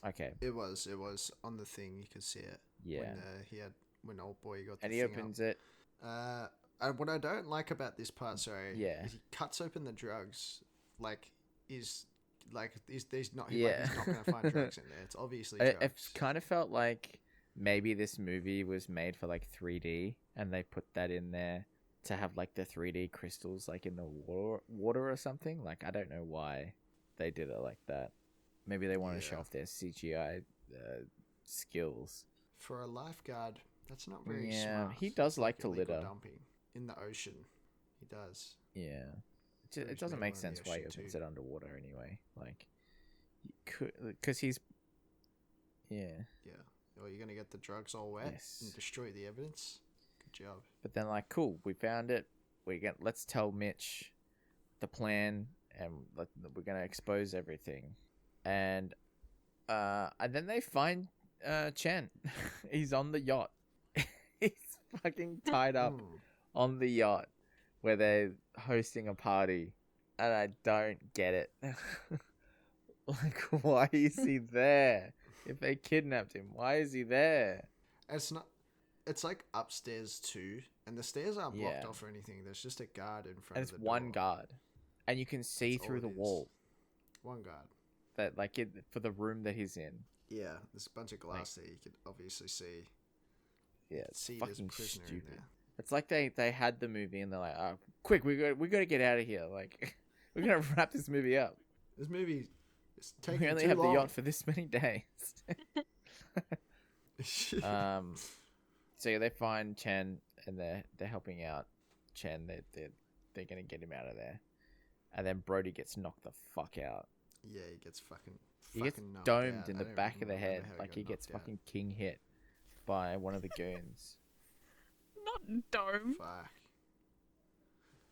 Okay, It was on the thing. You could see it. yeah, When old boy got the and he thing opens it. up. What I don't like about this part, sorry, Yeah. is he cuts open the drugs. He's not he's not Yeah. gonna find drugs in there. It's obviously It drugs. kind of felt like maybe this movie was made for like 3D, and they put that in there to have like the 3D crystals like in the water or something. Like I don't know why they did it like that. Maybe they want to show Yeah. off their CGI skills. For a lifeguard, that's not very Yeah, smart. he does It's like to illegal litter. dumping in the ocean. He does. Yeah, Pretty it doesn't sure make they were in sense the why he ocean opens too. it underwater anyway. Like, because he's yeah. Yeah. Or you're gonna get the drugs all wet Yes. and destroy the evidence. Good job. But then, like, cool, we found it. Let's tell Mitch the plan, and we're gonna expose everything. And then they find Chen. He's on the yacht. He's fucking tied up Hmm. on the yacht where they're hosting a party, and I don't get it. Like, why is he there? If they kidnapped him, why is he there? It's not. It's like upstairs too, and the stairs aren't blocked Yeah. off or anything. There's just a guard in front And of it's the one door. guard, and you can see That's all through it the is. wall One guard. that, like, for the room that he's in. Yeah, there's a bunch of glass there. You could obviously see. Yeah, it's See, there's a fucking prisoner in stupid. there. It's like they had the movie and they're like, "Oh, quick, we got to get out of here. Like, we're gonna wrap this movie up. This movie is We taking only too have long. the yacht for this many days." So yeah, they find Chen and they're helping out Chen. They're gonna get him out of there, and then Brody gets knocked the fuck out. Yeah, he gets fucking. He gets knocked domed out. in I the don't back even of the remember head, how like got he gets knocked out. fucking king hit by one of the goons. not dome. Fuck.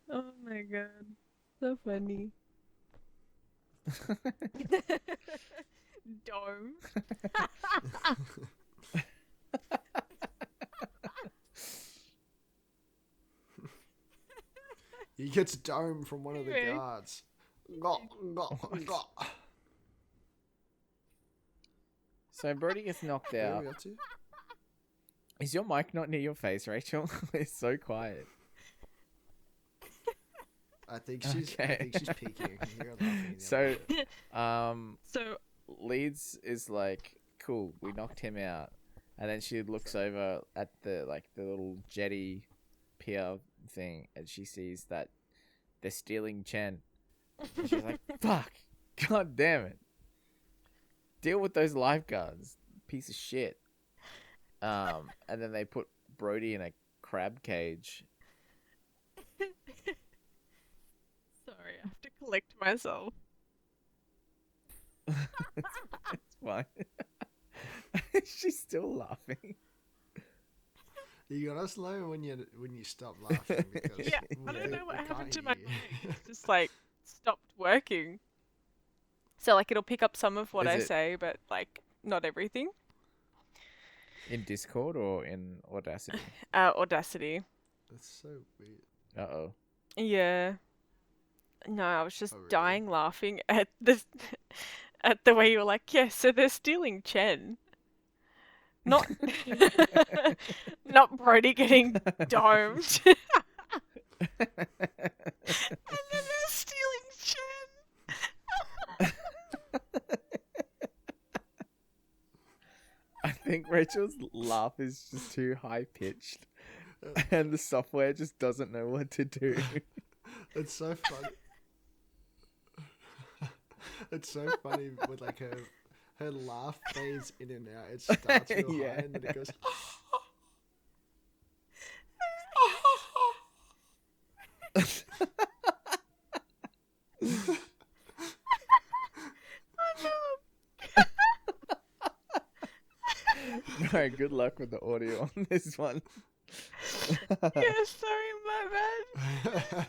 Oh my god, so funny. Dome. He gets domed from one of the Anyway. guards. Go. So Brody gets knocked Where are out. we up to? Is your mic not near your face, Rachel? It's so quiet. I think she's Okay. peeking. I can hear her laughing in the So, other room. So Leeds is like, cool, we knocked him out. And then she looks over at the little jetty pier thing, and she sees that they're stealing Chen. And she's like, fuck, god damn it. Deal with those lifeguards, piece of shit. And then they put Brody in a crab cage. sorry, I have to collect myself. It's fine. She's still laughing. You gotta slow when you stop laughing because Yeah, I we- don't know what we happened can't to my hear mic. you. It's just like stopped working. So like it'll pick up some of what Is I it- say, but like not everything. In Discord or in Audacity? Audacity. That's so weird. Uh-oh. Yeah. No, I was just Oh, really? dying laughing at this at the way you're like, yeah, so they're stealing Chen. Not not Brody getting domed. And then they're stealing Chen. I think Rachel's laugh is just too high pitched, and the software just doesn't know what to do. It's so funny. It's so funny with like her laugh fades in and out. It starts real Yeah. high and then it goes. No, good luck with the audio on this one. Yeah, sorry, my bad.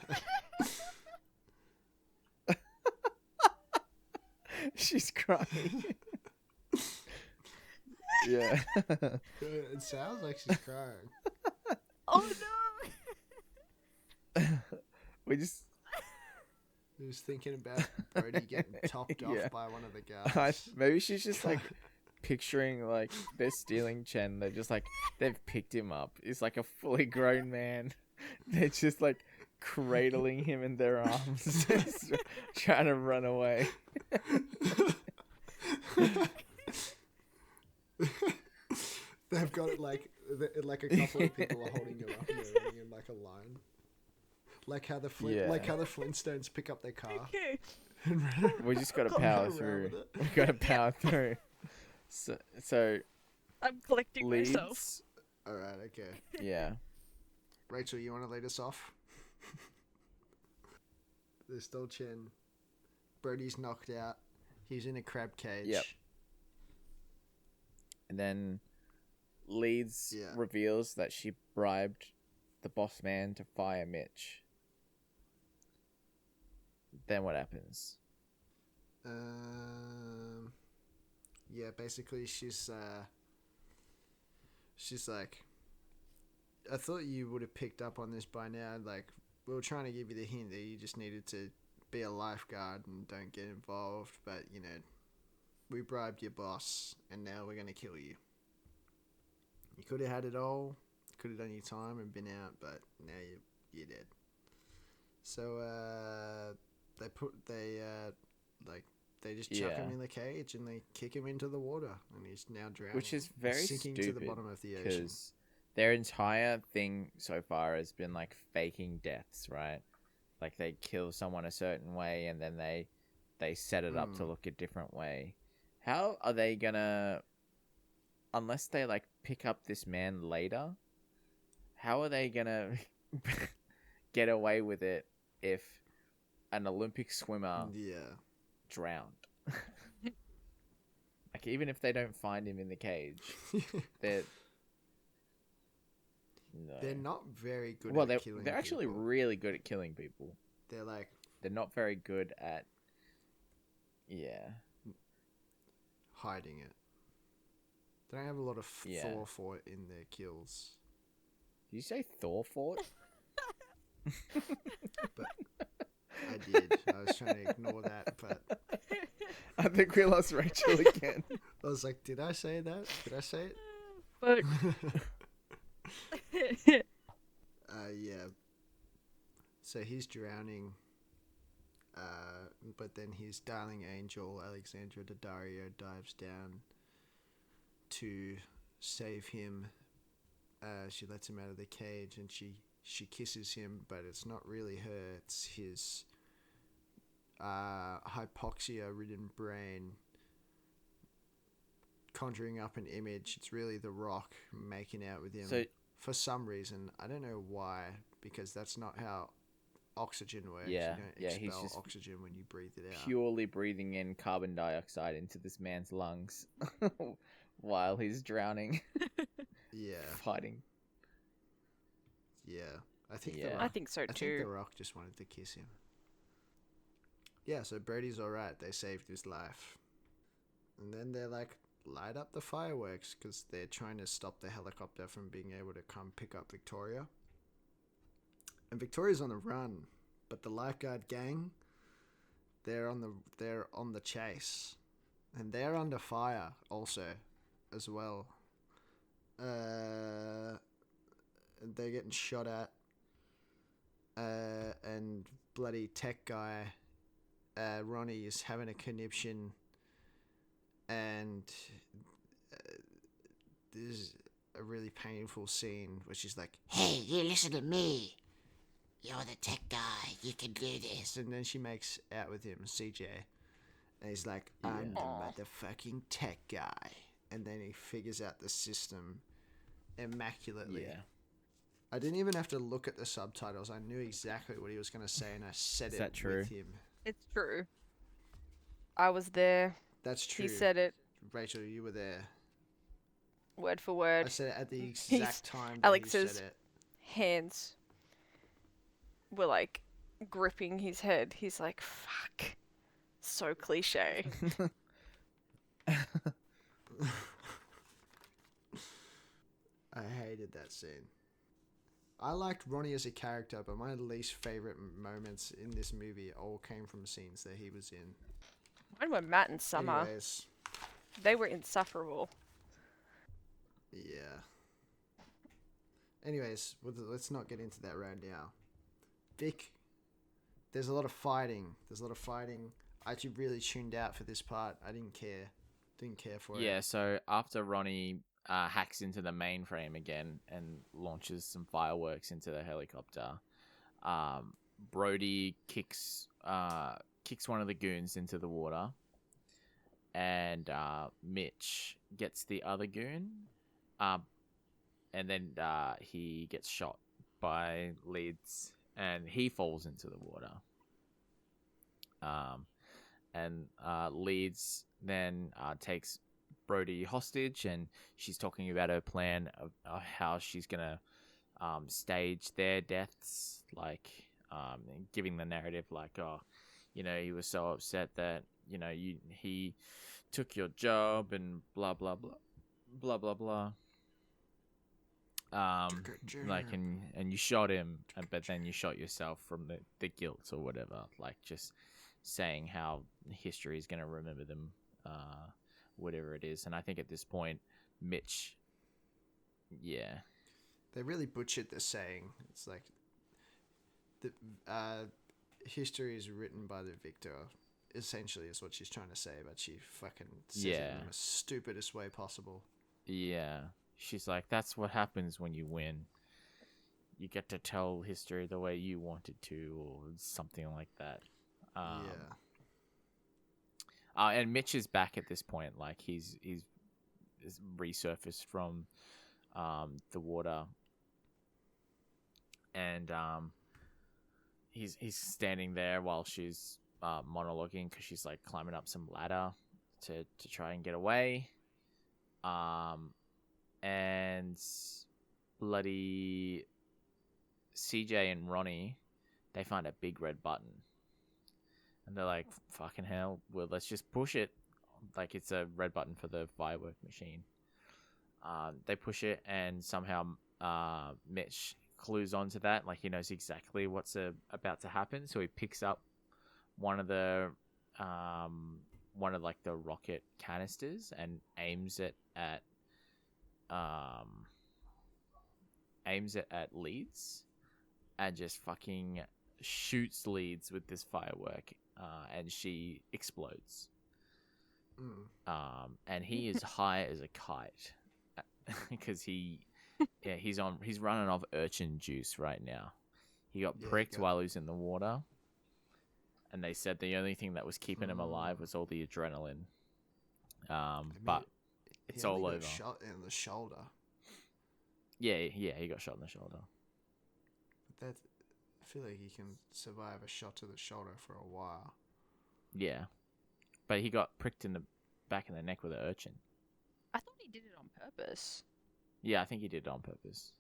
She's crying. Yeah. It sounds like she's crying. Oh no! We just I was thinking about Brody getting topped off Yeah. by one of the guys. maybe she's just like picturing like they're stealing Chen. They're just like they've picked him up. He's like a fully grown man. They're just like cradling him in their arms, trying to run away. They've got it like a couple of people are holding him up and they're running in like a line. Like how the Flintstones pick up their car. Okay. We just got to Got power around through. with it. We got to power through. So I'm collecting myself. leads. All right, okay. Yeah. Rachel, you want to lead us off? There's still Chen. Brody's knocked out. He's in a crab cage. Yep. And then Leeds Yeah. reveals that she bribed the boss man to fire Mitch. Then what happens? Yeah, basically she's like, I thought you would have picked up on this by now. Like, we were trying to give you the hint that you just needed to be a lifeguard and don't get involved, but you know, we bribed your boss and now we're gonna kill you. You could have had it all, could have done your time and been out, but now you're dead. So they just chuck him in the cage and they kick him into the water and he's now drowning. Which is very sinking stupid to the bottom of the ocean. because their entire thing so far has been like faking deaths, right? Like they kill someone a certain way and then they set it up to look a different way. How are they gonna, unless they like pick up this man later, how are they gonna get away with it if an Olympic swimmer drowned? Like even if they don't find him in the cage, they're not very good well, at killing they're actually people. really good at killing people. They're not very good at hiding it. They don't have a lot of Yeah. forethought in their kills. Did you say Thor fought? But I did. I was trying to ignore that, but I think we lost Rachel again. I was like, did I say that? Did I say it? But Yeah. So he's drowning. But then his darling angel, Alexandra Daddario, dives down to save him. She lets him out of the cage and she kisses him, but it's not really her. It's his hypoxia-ridden brain conjuring up an image. It's really The Rock making out with him. So For some reason, I don't know why, because that's not how oxygen works. Yeah, you don't he's expel just oxygen when you breathe it out. purely breathing in carbon dioxide into this man's lungs while he's drowning, Yeah, fighting. yeah. I think Yeah. I think so I think too. The Rock just wanted to kiss him. Yeah, so Brody's alright. They saved his life. And then they're like, light up the fireworks because they're trying to stop the helicopter from being able to come pick up Victoria. And Victoria's on the run, but the lifeguard gang, they're on the chase. and they're under fire also, as well. They're getting shot at, and bloody tech guy, Ronnie, is having a conniption, and there's a really painful scene where she's like, "Hey, you listen to me. You're the tech guy. You can do this." And then she makes out with him, CJ. And he's like, "I'm the motherfucking tech guy." And then he figures out the system immaculately. Yeah. I didn't even have to look at the subtitles. I knew exactly what he was going to say, and I said it with him. It's true. I was there. That's true. He said it. Rachel, you were there. Word for word. I said it at the exact time that Alex's he said it. hands were like gripping his head. He's like, fuck. So cliche. I hated that scene. I liked Ronnie as a character, but my least favorite moments in this movie all came from scenes that he was in. Mine were Matt and Summer. Anyways, they were insufferable. Yeah. Anyways, let's not get into that right now. Vic, there's a lot of fighting. I actually really tuned out for this part. I didn't care. Didn't care for it. Yeah, so after Ronnie hacks into the mainframe again and launches some fireworks into the helicopter, Brody kicks one of the goons into the water, and Mitch gets the other goon, and then he gets shot by Leeds, and he falls into the water. And Leeds then takes Brody hostage, and she's talking about her plan of how she's gonna stage their deaths, like giving the narrative like, oh, you know, he was so upset that, you know, he took your job and blah blah blah blah blah blah. Like, and you shot him, but then you shot yourself from the guilt or whatever. Like, just saying how history is going to remember them, whatever it is. And I think at this point, Mitch, yeah, they really butchered the saying. It's like the history is written by the victor. Essentially, is what she's trying to say, but she fucking says it in the stupidest way possible. Yeah. She's like, that's what happens when you win. You get to tell history the way you wanted to, or something like that. And Mitch is back at this point. Like, he's resurfaced from the water, and he's standing there while she's monologuing, because she's like climbing up some ladder to try and get away. And bloody CJ and Ronnie, they find a big red button. And they're like, fucking hell, well, let's just push it. Like, it's a red button for the firework machine. They push it, and somehow Mitch clues onto that. Like, he knows exactly what's about to happen. So he picks up one of the rocket canisters and aims it at Leeds, and just fucking shoots Leeds with this firework, and she explodes. And he is high as a kite, because he's running off urchin juice right now. He got pricked while he was in the water, and they said the only thing that was keeping him alive was all the adrenaline. But it's all over. Shot in the shoulder. Yeah, he got shot in the shoulder. But I feel like he can survive a shot to the shoulder for a while. Yeah, but he got pricked in the back of the neck with an urchin. I thought he did it on purpose. Yeah, I think he did it on purpose.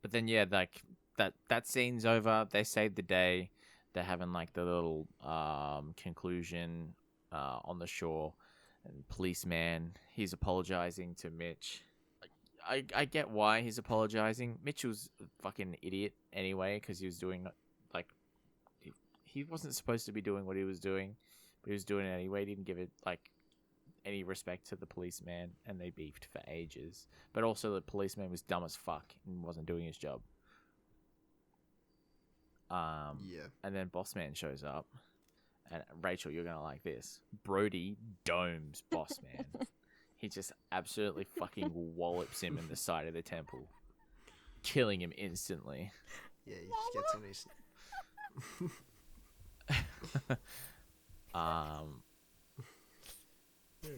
But then, yeah, like that scene's over. They saved the day. They're having like the little conclusion on the shore. And policeman, he's apologizing to Mitch. I get why he's apologizing. Mitch was a fucking idiot anyway, because he was doing, like, he wasn't supposed to be doing what he was doing, but he was doing it anyway. He didn't give it, like, any respect to the policeman, and they beefed for ages. But also the policeman was dumb as fuck and wasn't doing his job. Yeah. And then Boss Man shows up, and Rachel, you're gonna like this. Brody domes Boss Man. He just absolutely fucking wallops him in the side of the temple, killing him instantly. Yeah, he just gets on his.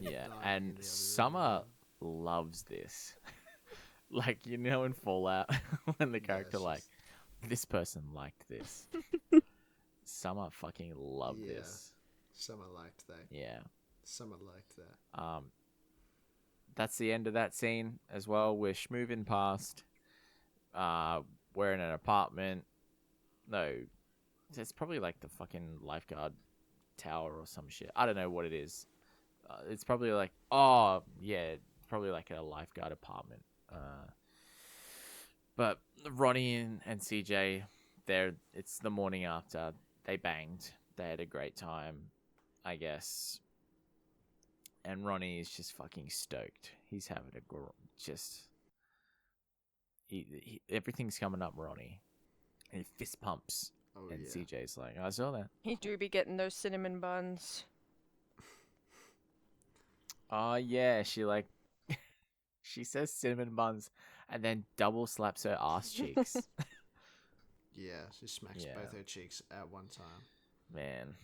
Yeah, Dying in and the other Summer room. loves this. Like, you know, in Fallout, when the character, it's like, just- this person liked this. Summer fucking loved Yeah. this. Someone liked that. Yeah. Someone liked that. That's the end of that scene as well. We're schmoving past. We're in an apartment. No, it's probably like the fucking lifeguard tower or some shit. I don't know what it is. It's probably like, oh yeah, probably like a lifeguard apartment. But Ronnie and CJ, it's the morning after they banged. They had a great time, I guess. And Ronnie is just fucking stoked. He's having everything's coming up Ronnie. And he fist pumps. Oh, And yeah. CJ's like, I saw that. He do be getting those cinnamon buns. Oh yeah, she says cinnamon buns and then double slaps her ass cheeks. Yeah, she smacks Yeah. both her cheeks at one time. Man.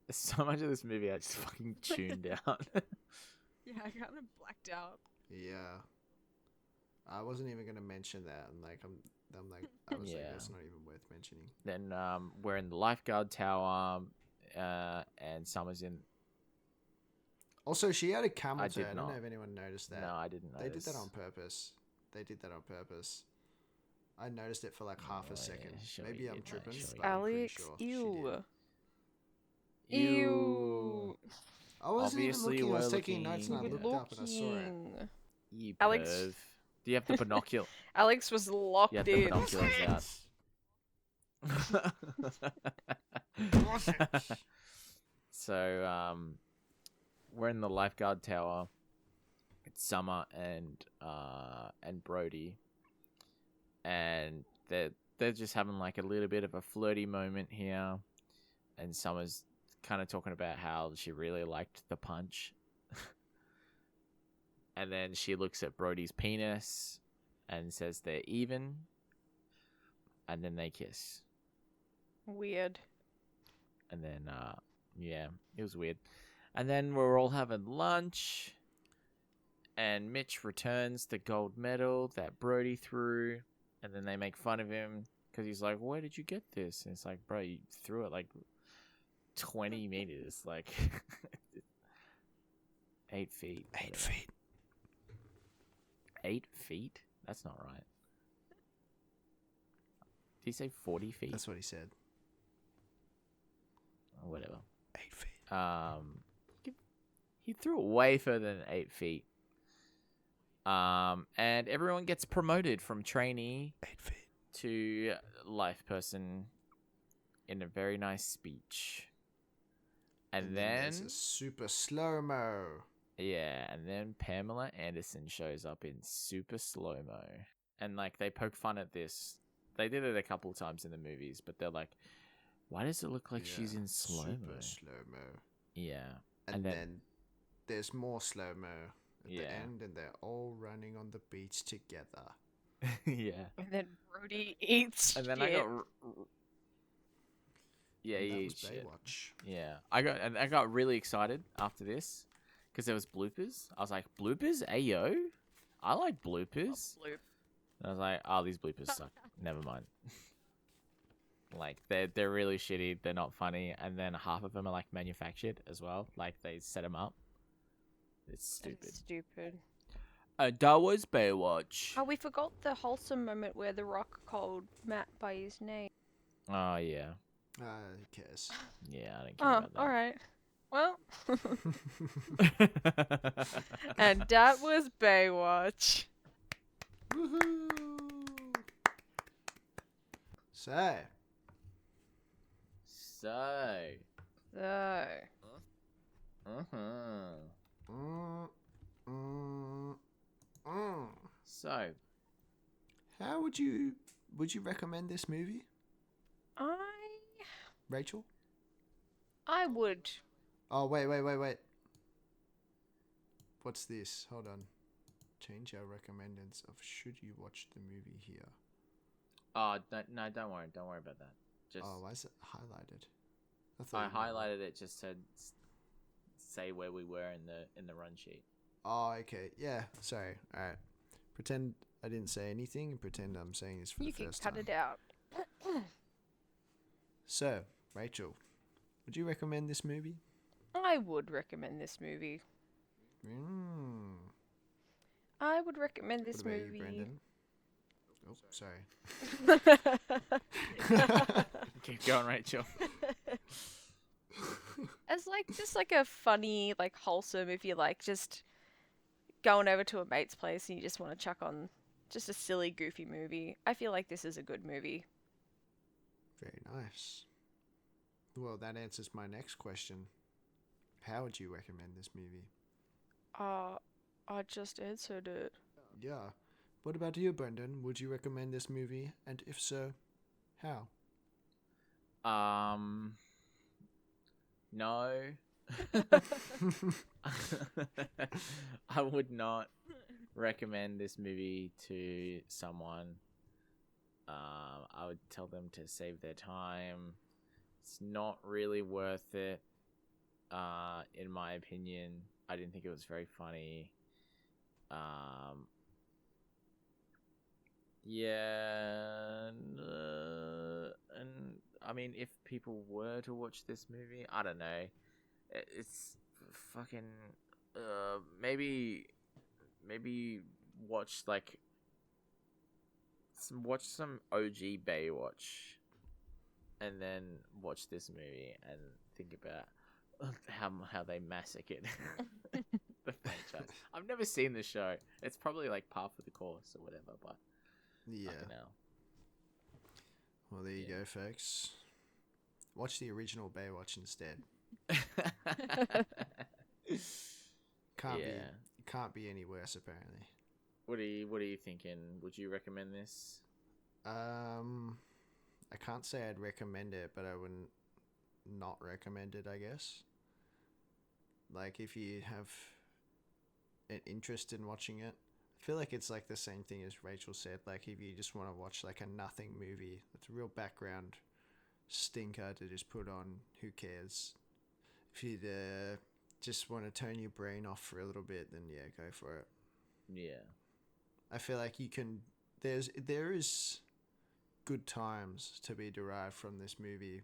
There's so much of this movie I just fucking tuned out. Yeah, I kind of blacked out. Yeah. I wasn't even gonna mention that, and like I'm like I was like Yeah. that's not even worth mentioning. Then we're in the lifeguard tower, and Summer's in. Also, she had a camel I toe. did I don't know not. if anyone noticed that. No, I didn't They notice. did that on purpose. They did that on purpose. I noticed it for like half Oh, a yeah, second. sure Maybe you I'm did, mate, tripping, sure you but I'm pretty Alex, sure she ew. did. Ew. I wasn't Obviously, even looking. I was we're taking notes and I looking- looked up and I saw it. Looking. You Alex- perv. Do you have the binocular? Alex was locked You have the in. binoculars out. So, we're in the lifeguard tower. It's Summer and Brody, and they're just having like a little bit of a flirty moment here, and Summer's kind of talking about how she really liked the punch, and then she looks at Brody's penis and says they're even, and then they kiss. Weird. And then, yeah, it was weird. And then we're all having lunch, and Mitch returns the gold medal that Brody threw, and then they make fun of him because he's like, "Where did you get this?" And it's like, "Bro, you threw it like 20 meters, like 8 feet." 8 whatever. feet. 8 feet? That's not right. Did he say 40 feet? That's what he said. Or whatever. 8 feet. He threw it way further than 8 feet. And everyone gets promoted from trainee 8 feet. to life person in a very nice speech. And then, there's a super slow mo. yeah, and then Pamela Anderson shows up in super slow-mo. And like they poke fun at this. They did it a couple of times in the movies, but they're like, why does it look like she's in slow-mo? Super slow mo. Yeah. And then there's more slow mo at the Yeah. end, and they're all running on the beach together. Yeah. And then Brody eats And then shit. I got yeah, And he that eats was shit. Baywatch. Yeah, I got really excited after this because there was bloopers. I was like, bloopers, ayo, I like bloopers. Bloop. And I was like, oh, these bloopers suck. Never mind. Like they're really shitty. They're not funny, and then half of them are like manufactured as well. Like they set them up. It's stupid. Stupid. That was Baywatch. Oh, we forgot the wholesome moment where The Rock called Matt by his name. Oh yeah, Who cares? yeah. I don't care Oh, about that. all right. Well, and that was Baywatch. Woohoo! So, So, So, Mm, mm, mm. So, How would you recommend this movie, I Rachel? would. Oh, wait. What's this? Hold on. Change our recommendance of should you watch the movie here. oh no, don't worry about that. Just Oh, why is it highlighted? I thought you meant- highlighted it just to say where we were in the run sheet. Oh, okay. Yeah, sorry. Alright. Pretend I didn't say anything and pretend I'm saying this for You the can first cut time. it out. So, Rachel, would you recommend this movie? I would recommend this movie. I would recommend this What about movie. you, Brendan? Oh, sorry. Keep going, Rachel. As just like a funny, wholesome, if you like, just going over to a mate's place and you just want to chuck on just a silly, goofy movie. I feel like this is a good movie. Very nice. Well, that answers my next question. How would you recommend this movie? I just answered it. Yeah. What about you, Brendan? Would you recommend this movie? And if so, how? No. I would not recommend this movie to someone. I would tell them to save their time. It's not really worth it, in my opinion. I didn't think it was very funny. Yeah, and I mean, if people were to watch this movie, I don't know. It's fucking. Maybe watch some OG Baywatch, and then watch this movie and think about how they massacred the franchise. I've never seen the show. It's probably like par for the course or whatever, but Yeah. fucking hell. Well, there you Yeah. go, folks. Watch the original Baywatch instead. Can't be any worse, apparently. What are you thinking? Would you recommend this? I can't say I'd recommend it, but I wouldn't not recommend it, I guess. Like, if you have an interest in watching it, I feel like it's like the same thing as Rachel said. Like, if you just want to watch like a nothing movie, it's a real background stinker to just put on, who cares? If you just want to turn your brain off for a little bit, then yeah, go for it. Yeah. I feel like you can. There is good times to be derived from this movie,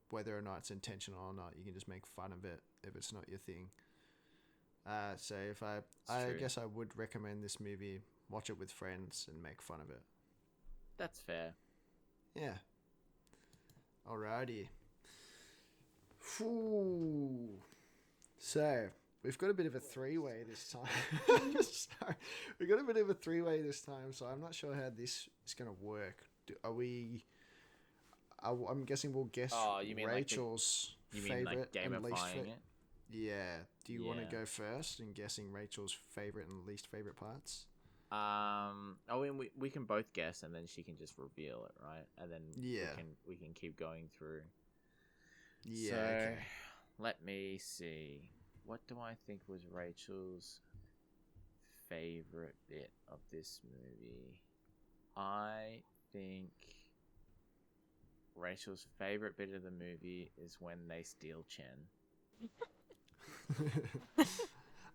whether or not it's intentional or not. You can just make fun of it if it's not your thing. So if I true. guess I would recommend this movie. Watch it with friends and make fun of it. That's fair. Yeah. Alrighty. Whew. So we've got a bit of a three-way this time. Sorry, we've got a bit of a three-way this time. So I'm not sure how this is gonna work. I'm guessing we'll guess You mean Rachel's favorite gamifying and least it? Yeah. Do you want to Yeah. go first in guessing Rachel's favorite and least favorite parts? We can both guess, and then she can just reveal it, right? And then Yeah. we can keep going through. Yeah. So, Okay. let me see. What do I think was Rachel's favorite bit of this movie? I think Rachel's favorite bit of the movie is when they steal Chen.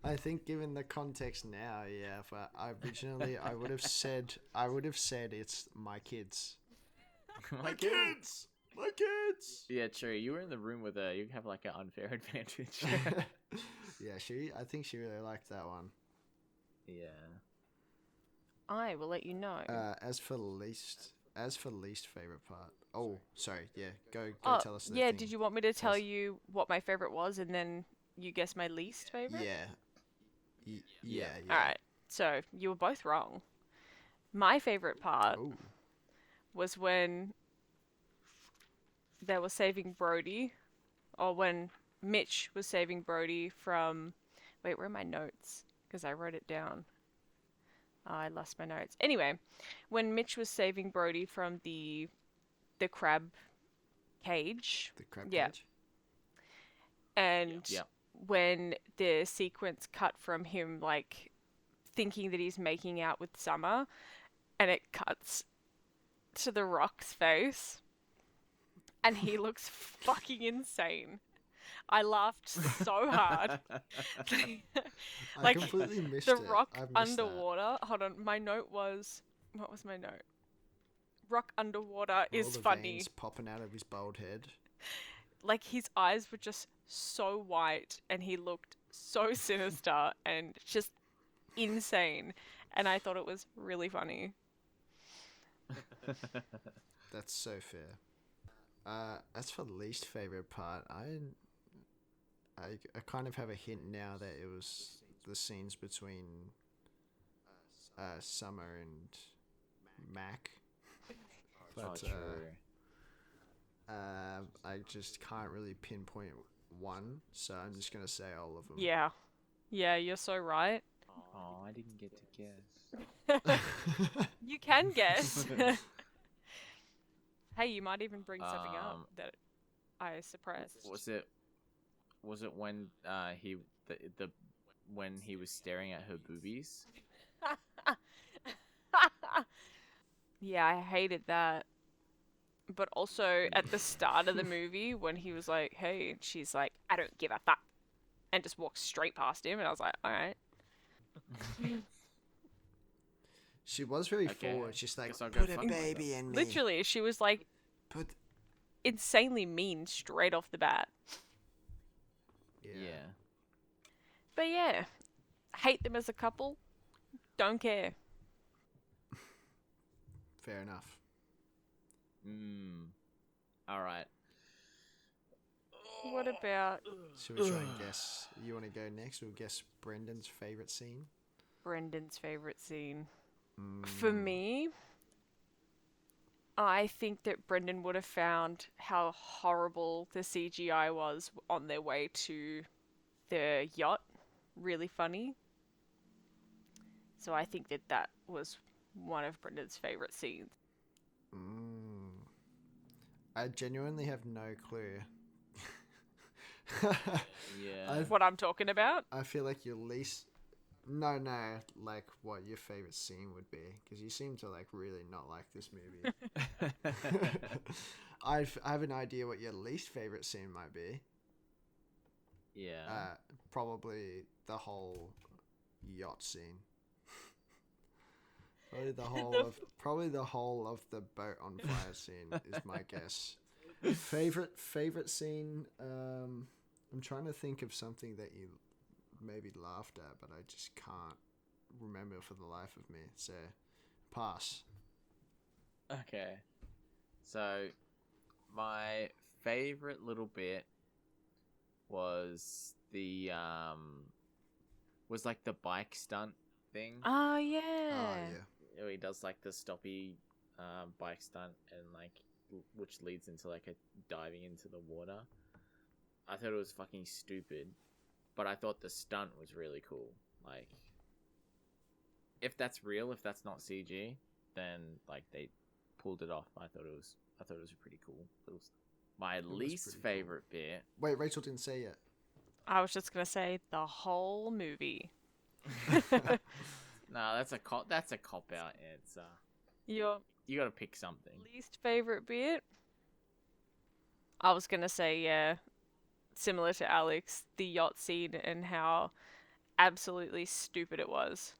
I think given the context now, yeah, but originally I would have said it's my kids. My kids! My kids! Yeah, true. You were in the room with her. You have like an unfair advantage. Yeah, I think she really liked that one. Yeah. I will let you know. As for least favorite part. Oh, sorry. Yeah, go tell us. Yeah, did you want me to tell you what my favorite was and then you guess my least favorite? Yeah. All right. So you were both wrong. My favorite part Oh. was when they were saving Brody, or when Mitch was saving Brody from. Wait, where are my notes? Because I wrote it down. Oh, I lost my notes. Anyway, when Mitch was saving Brody from the crab cage. The crab Yeah. cage. And Yeah. when the sequence cut from him like thinking that he's making out with Summer, and it cuts to the Rock's face, and he looks fucking insane. I laughed so hard. I Like, completely missed The it. Rock I've missed that. underwater. Hold on, my note was. What was my note? Rock underwater All is the funny. veins popping out of his bald head. Like, his eyes were just so white, and he looked so sinister and just insane. And I thought it was really funny. That's so fair. As for the least favorite part, I kind of have a hint now that it was the scenes between Summer and Mac. Oh, But true. I just can't really pinpoint one, so I'm just gonna say all of them. Yeah. Yeah, you're so right. Oh, I didn't get to guess. You can guess. Hey, you might even bring something up that I suppressed. Was it when when he was staring at her boobies? Yeah, I hated that. But also at the start of the movie when he was like, hey, and she's like, I don't give a fuck. And just walked straight past him. And I was like, all right. She was very Okay, forward. She's like, guess I'll go put a fuck baby in me. Literally, she was like Put. insanely mean straight off the bat. Yeah. But yeah, hate them as a couple. Don't care. Fair enough. All right. What about Should we try and guess? You want to go next? We'll guess Brendan's favorite scene. Brendan's favorite scene? For me, I think that Brendan would have found how horrible the CGI was on their way to the yacht really funny. So I think that that was one of Brendan's favorite scenes. I genuinely have no clue. Yeah. What I'm talking about? I feel like your least. No, like what your favorite scene would be, because you seem to like really not like this movie. I have an idea what your least favorite scene might be. Yeah. Probably the whole yacht scene. Probably the whole of the boat on fire scene is my guess. Favorite scene. I'm trying to think of something that you maybe laughed at, but I just can't remember for the life of me. So, pass. Okay. So, my favorite little bit was the like the bike stunt thing. Oh, yeah. Oh yeah. He does like the stoppy bike stunt, and like which leads into like a diving into the water. I thought it was fucking stupid, but I thought the stunt was really cool. Like, if that's real, if that's not CG, then like they pulled it off. I thought it was pretty cool. It was my least favorite bit. Wait, Rachel didn't say yet. I was just going to say the whole movie. No, that's a cop out. It's Your you got to pick something. least favorite bit? I was going to say, yeah, similar to Alex, the yacht scene and how absolutely stupid it was.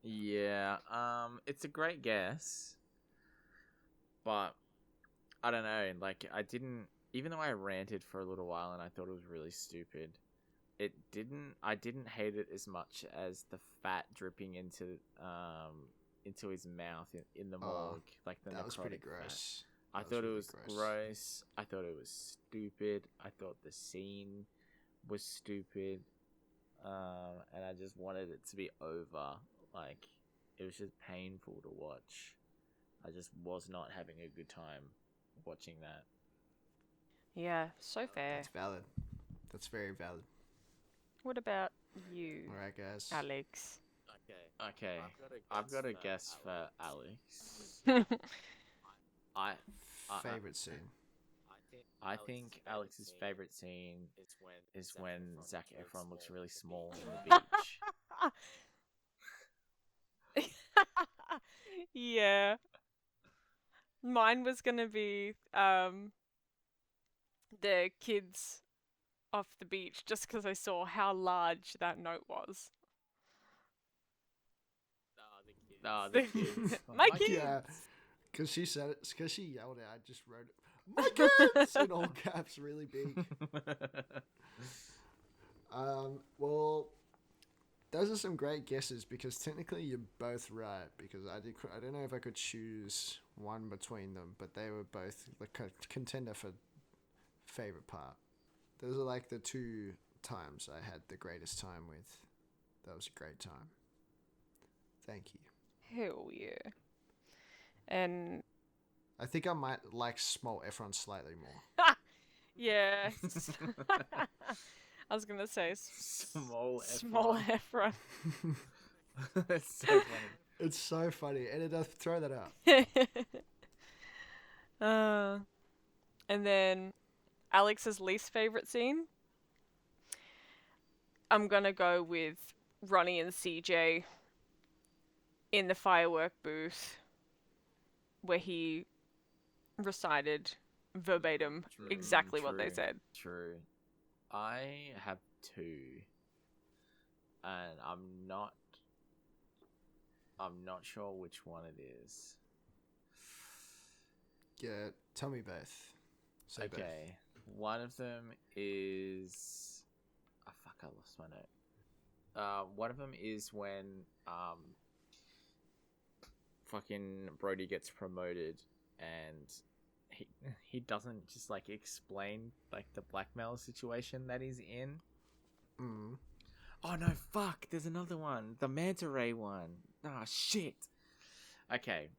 Yeah, it's a great guess, but I don't know. Like, even though I ranted for a little while and I thought it was really stupid, I didn't hate it as much as the fat dripping into his mouth in the morgue, like the That was pretty necrotic fat. gross. I thought it was gross. I thought it was stupid. I thought the scene was stupid. And I just wanted it to be over. Like, it was just painful to watch. I just was not having a good time watching that. Yeah, so fair. That's valid. That's very valid. What about you, All right, guys. Alex? Okay. I've got a guess for Alex. I Favorite scene. I think Alex's favorite scene is when Zac Efron looks really small on the beach. Yeah. Mine was gonna be the kids off the beach just because I saw how large that note was. Oh, the kids. My kids! Yeah, because she said it, because she yelled it, I just wrote it. My kids! In all caps, really big. Well, those are some great guesses because technically you're both right because I don't know if I could choose one between them, but they were both the contender for favorite part. Those are like the two times I had the greatest time with. That was a great time. Thank you. Hell yeah. And I think I might like small Efron slightly more. yeah. I was gonna say Small small Efron. That's so funny. It's so funny. Editor, throw that up. And then Alex's least favorite scene. I'm gonna go with Ronnie and CJ in the firework booth where he recited verbatim exactly what they said. True. I have two, and I'm not sure which one it is. Yeah, tell me both. Say both. Okay, one of them is. Oh fuck! I lost my note. One of them is when fucking Brody gets promoted and he doesn't just like explain like the blackmail situation that he's in. Mm. Oh no, fuck! There's another one, the manta ray one. Ah, shit. Okay,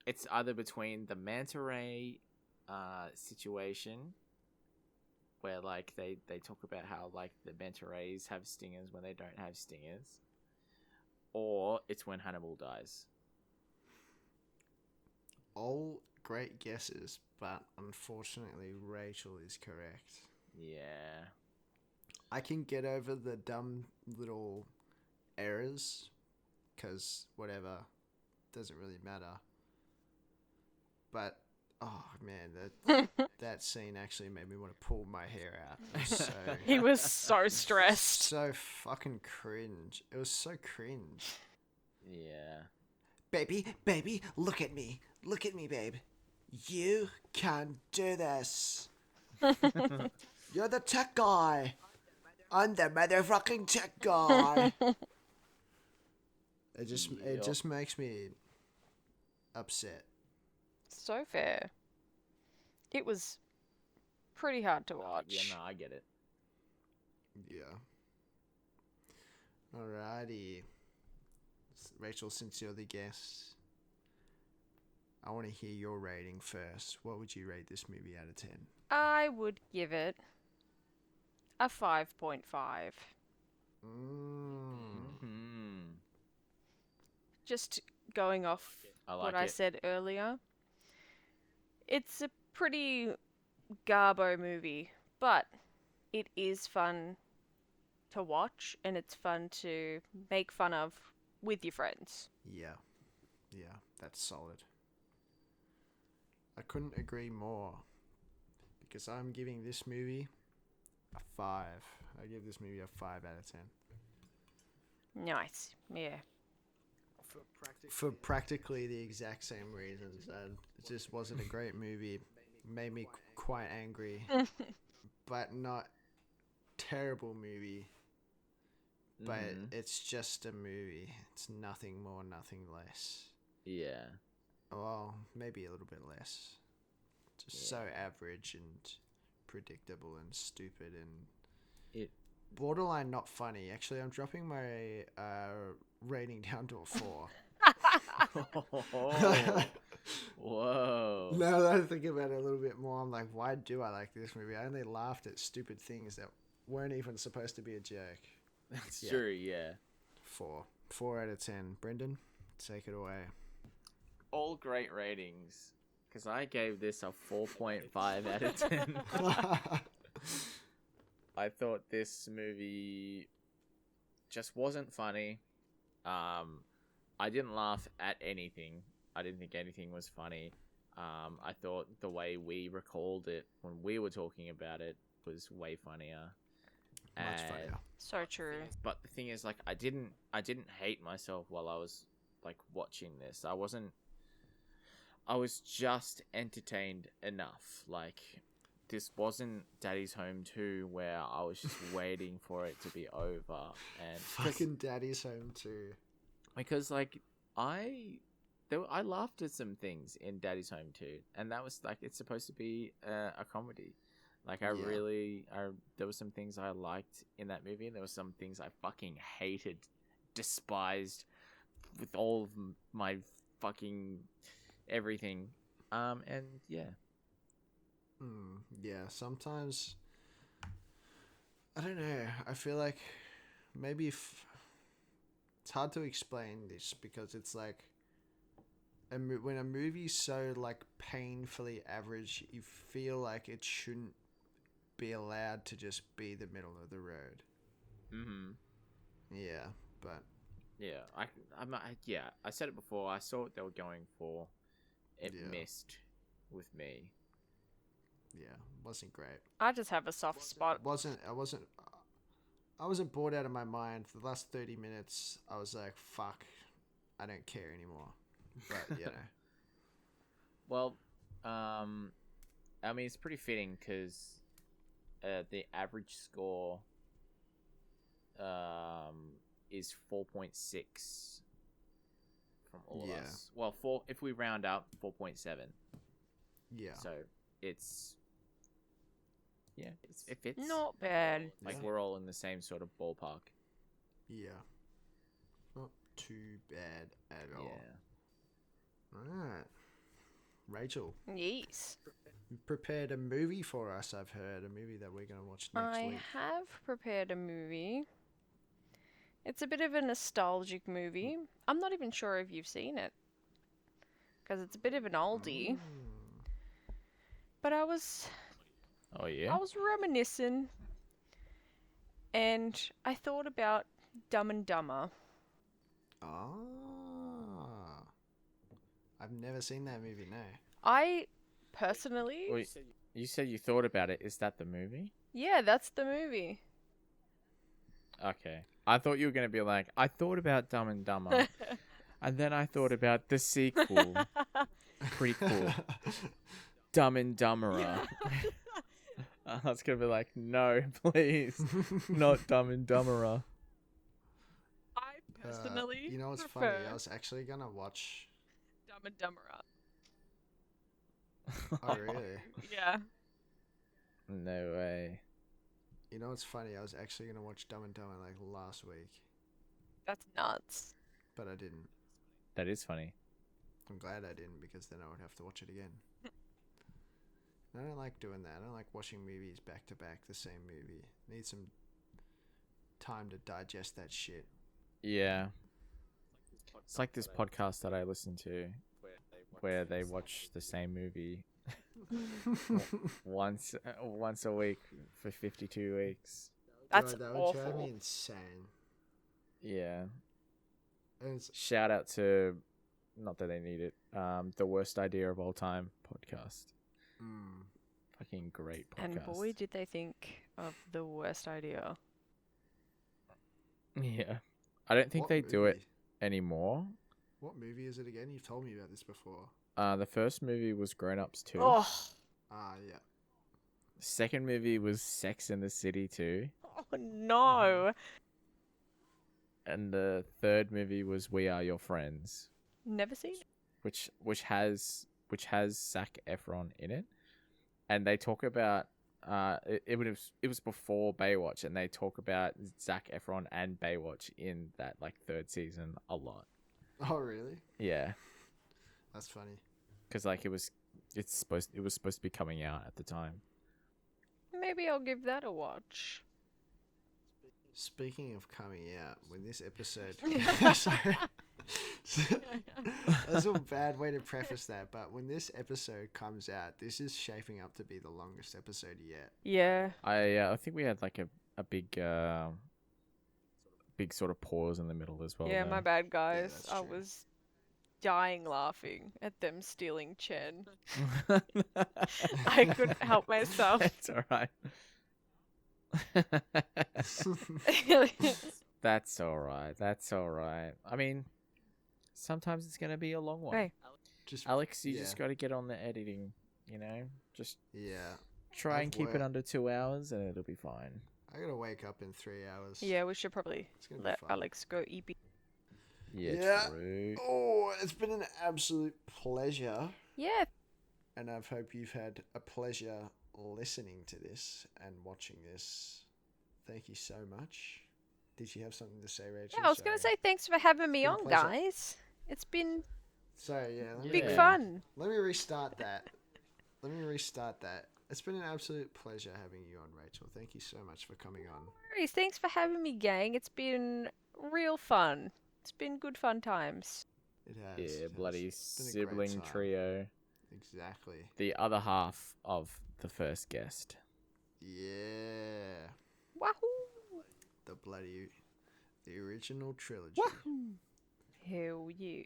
it's either between the manta ray situation where like they talk about how like the manta rays have stingers when they don't have stingers, or it's when Hannibal dies. All great guesses, but unfortunately Rachel is correct. Yeah. I can get over the dumb little errors, because whatever, doesn't really matter. But, oh man, that scene actually made me want to pull my hair out. It was He was so stressed. so fucking cringe. It was so cringe. Yeah. Baby, look at me. Look at me, babe. You can do this. You're the tech guy. I'm the motherfucking tech guy. It just makes me upset. So fair. It was pretty hard to watch. Yeah, no, I get it. Yeah. Alrighty. Rachel, since you're the guest, I want to hear your rating first. What would you rate this movie out of 10? I would give it a 5.5. Just going off what I said earlier. It's a pretty garbo movie, but it is fun to watch and it's fun to make fun of with your friends. Yeah, that's solid. I couldn't agree more because I'm giving this movie a 5. I give this movie a 5 out of 10. Nice, yeah. For practically the exact same reasons. It just wasn't a great movie. Made me quite angry, but not terrible movie. But it's just a movie. It's nothing more, nothing less. Yeah. Well, maybe a little bit less. Just so average and predictable and stupid and borderline not funny. Actually, I'm dropping my rating down to a 4. Whoa. Now that I think about it a little bit more, I'm like, why do I like this movie? I only laughed at stupid things that weren't even supposed to be a jerk. That's Yeah. true, yeah. 4 out of 10. Brendan, take it away. All great ratings. Because I gave this a 4.5 out of 10. I thought this movie just wasn't funny. I didn't laugh at anything. I didn't think anything was funny. I thought the way we recalled it when we were talking about it was way funnier. Much funnier. So true. But the thing is, like, I didn't hate myself while I was like watching this. I was just entertained enough. Like, this wasn't Daddy's Home 2 where I was just waiting for it to be over. And Fucking Daddy's Home 2. because like I laughed at some things in Daddy's Home 2, and that was like, it's supposed to be a comedy. Like, there were some things I liked in that movie, and there were some things I fucking hated, despised with all of my fucking everything. And yeah. Yeah, sometimes I don't know. I feel like maybe it's hard to explain this because it's like when a movie's so like painfully average, you feel like it shouldn't be allowed to just be the middle of the road. Yeah, but yeah, I said it before. I saw what they were going for. It missed with me. Yeah, wasn't great. I just have a soft spot. I wasn't bored out of my mind. For the last 30 minutes, I was like, fuck, I don't care anymore. But, you know. Well, I mean, it's pretty fitting because the average score is 4.6 from all of us. Well, if we round up, 4.7. Yeah. So it's it fits. Not bad. Like, we're all in the same sort of ballpark. Yeah. Not too bad at all. Yeah. Alright. Rachel, Yes. you prepared a movie for us, I've heard. A movie that we're going to watch next I week. have prepared a movie. It's a bit of a nostalgic movie. I'm not even sure if you've seen it. Because it's a bit of an oldie. But I was Oh yeah. reminiscing. And I thought about Dumb and Dumber. Ah. I've never seen that movie, no. I personally... Wait, you said you thought about it. Is that the movie? Yeah, that's the movie. Okay. I thought you were going to be like, I thought about Dumb and Dumber. And then I thought about the sequel. Prequel. Dumb and Dumberer. I was going to be like, no, please. Not Dumb and Dumberer. I personally you know what's prefer funny? I was actually going to watch... Dumb and Dumberer. Oh, really? Yeah. No way. You know what's funny? I was actually going to watch Dumb and Dumber like last week, That's nuts. but I didn't. That is funny. I'm glad I didn't because then I would have to watch it again. I don't like doing that. I don't like watching movies back to back, the same movie. Need some time to digest that shit. Yeah. It's like this podcast that I listen to where they watch the same movie once a week for 52 weeks. That's God, that would drive awful. me insane. Yeah. And it's, Shout out to, not that they need it, the Worst Idea of All Time podcast. Fucking great podcast. And boy, did they think of the worst idea. Yeah. I don't think what they do it movie? anymore. What movie is it again? You've told me about this before. The first movie was Grown Ups 2. Oh, Ah, yeah. The second movie was Sex in the City 2. oh no. And the third movie was We Are Your Friends, Never seen it. which has Zac Efron in it. And they talk about it was before Baywatch, and they talk about Zac Efron and Baywatch in that like third season a lot. Oh, really? Yeah, That's funny. because like it was supposed to be coming out at the time. Maybe I'll give that a watch. Speaking of coming out, when this episode... Sorry. That's a bad way to preface that, but when this episode comes out, this is shaping up to be the longest episode yet. Yeah. I think we had like a big big sort of pause in the middle as well. Yeah, though. my bad, guys. that's I true. was dying laughing at them stealing Chen. I couldn't help myself. It's alright. That's alright. That's alright. I mean, sometimes it's gonna be a long one. Hey. Just Alex, you yeah. just got to get on the editing. You know, just Yeah. try and I've keep it worked- under 2 hours, and it'll be fine. I gotta wake up in 3 hours. Yeah, we should probably It's gonna be let fun. Alex go EP. Yeah, true. Oh, it's been an absolute pleasure. Yeah. And I hope you've had a pleasure listening to this and watching this. Thank you so much. Did you have something to say, Rachel? Yeah, I was going to say thanks for having me been a on, pleasure. guys. It's been Sorry, yeah. big Yeah. fun. Let me restart that. It's been an absolute pleasure having you on, Rachel. Thank you so much for coming on. Worries. Thanks for having me, gang. It's been real fun. It's been good fun times. It has. Yeah, it has. bloody It's been a great sibling time. trio. Exactly. The other half of the first guest. Yeah. Wahoo! The original trilogy. Hell yeah.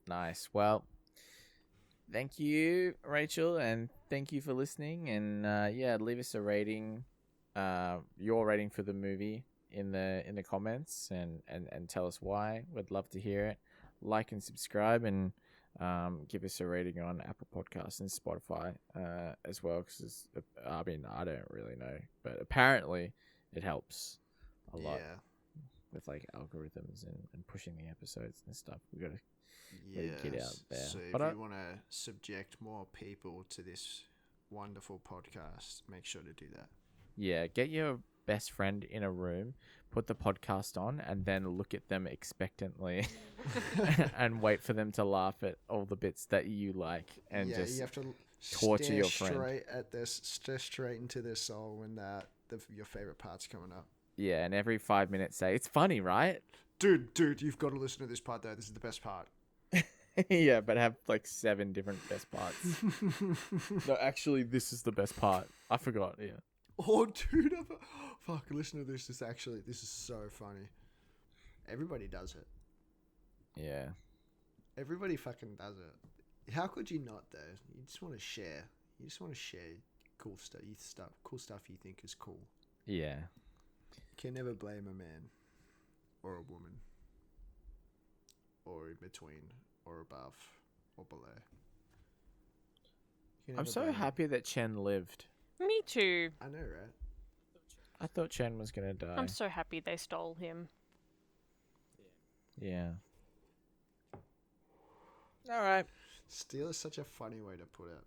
Nice. Well, thank you, Rachel, and thank you for listening. And yeah, leave us a rating, your rating for the movie in the comments, and tell us why. We'd love to hear it. Like and subscribe, and give us a rating on Apple Podcasts and Spotify as well. Because I mean, I don't really know, but apparently it helps a lot Yeah. with like algorithms and pushing the episodes and stuff. We gotta Yes. get out there. So if But I- you want to subject more people to this wonderful podcast, make sure to do that. Yeah, get your best friend in a room, put the podcast on, and then look at them expectantly and wait for them to laugh at all the bits that you like, and yeah, just you have to torture stare your friend. straight at this, stare straight into their soul when your favorite part's coming up. yeah, and every 5 minutes say, "It's funny, right?" Dude, you've got to listen to this part though. This is the best part. Yeah, but have like 7 different best parts. No, actually, this is the best part. I forgot. Yeah. Oh, dude, fuck! Listen to this. This is so funny. Everybody does it. Yeah. Everybody fucking does it. How could you not though? You just want to share. You just want to share cool stuff you think is cool. Yeah. Can never blame a man or a woman or in between or above or below. You can I'm never so blame 'em. happy that Chen lived. Me too. I know, right? I thought Chen was gonna die. I'm so happy they stole him. Yeah. All right. Steal is such a funny way to put it.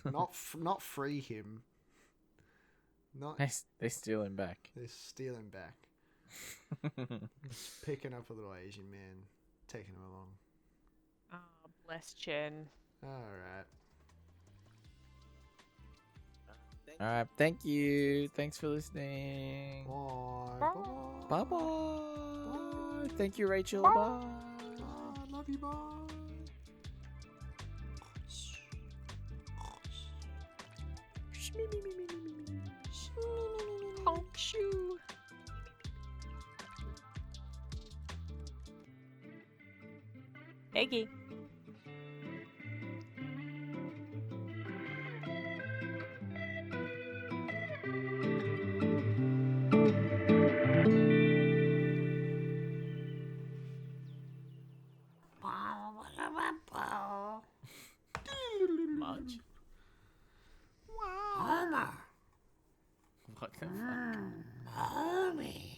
Not free him. Not They steal him back. they steal him back. Picking up a little Asian man, taking him along. Ah, bless Chen. All right. All right. Thank you. Thanks for listening. Bye. Bye bye. Thank you, Rachel. Bye. Bye. Love you. Bye. Honk shoe. Eggy. Much? Homer. What the fuck? Homie.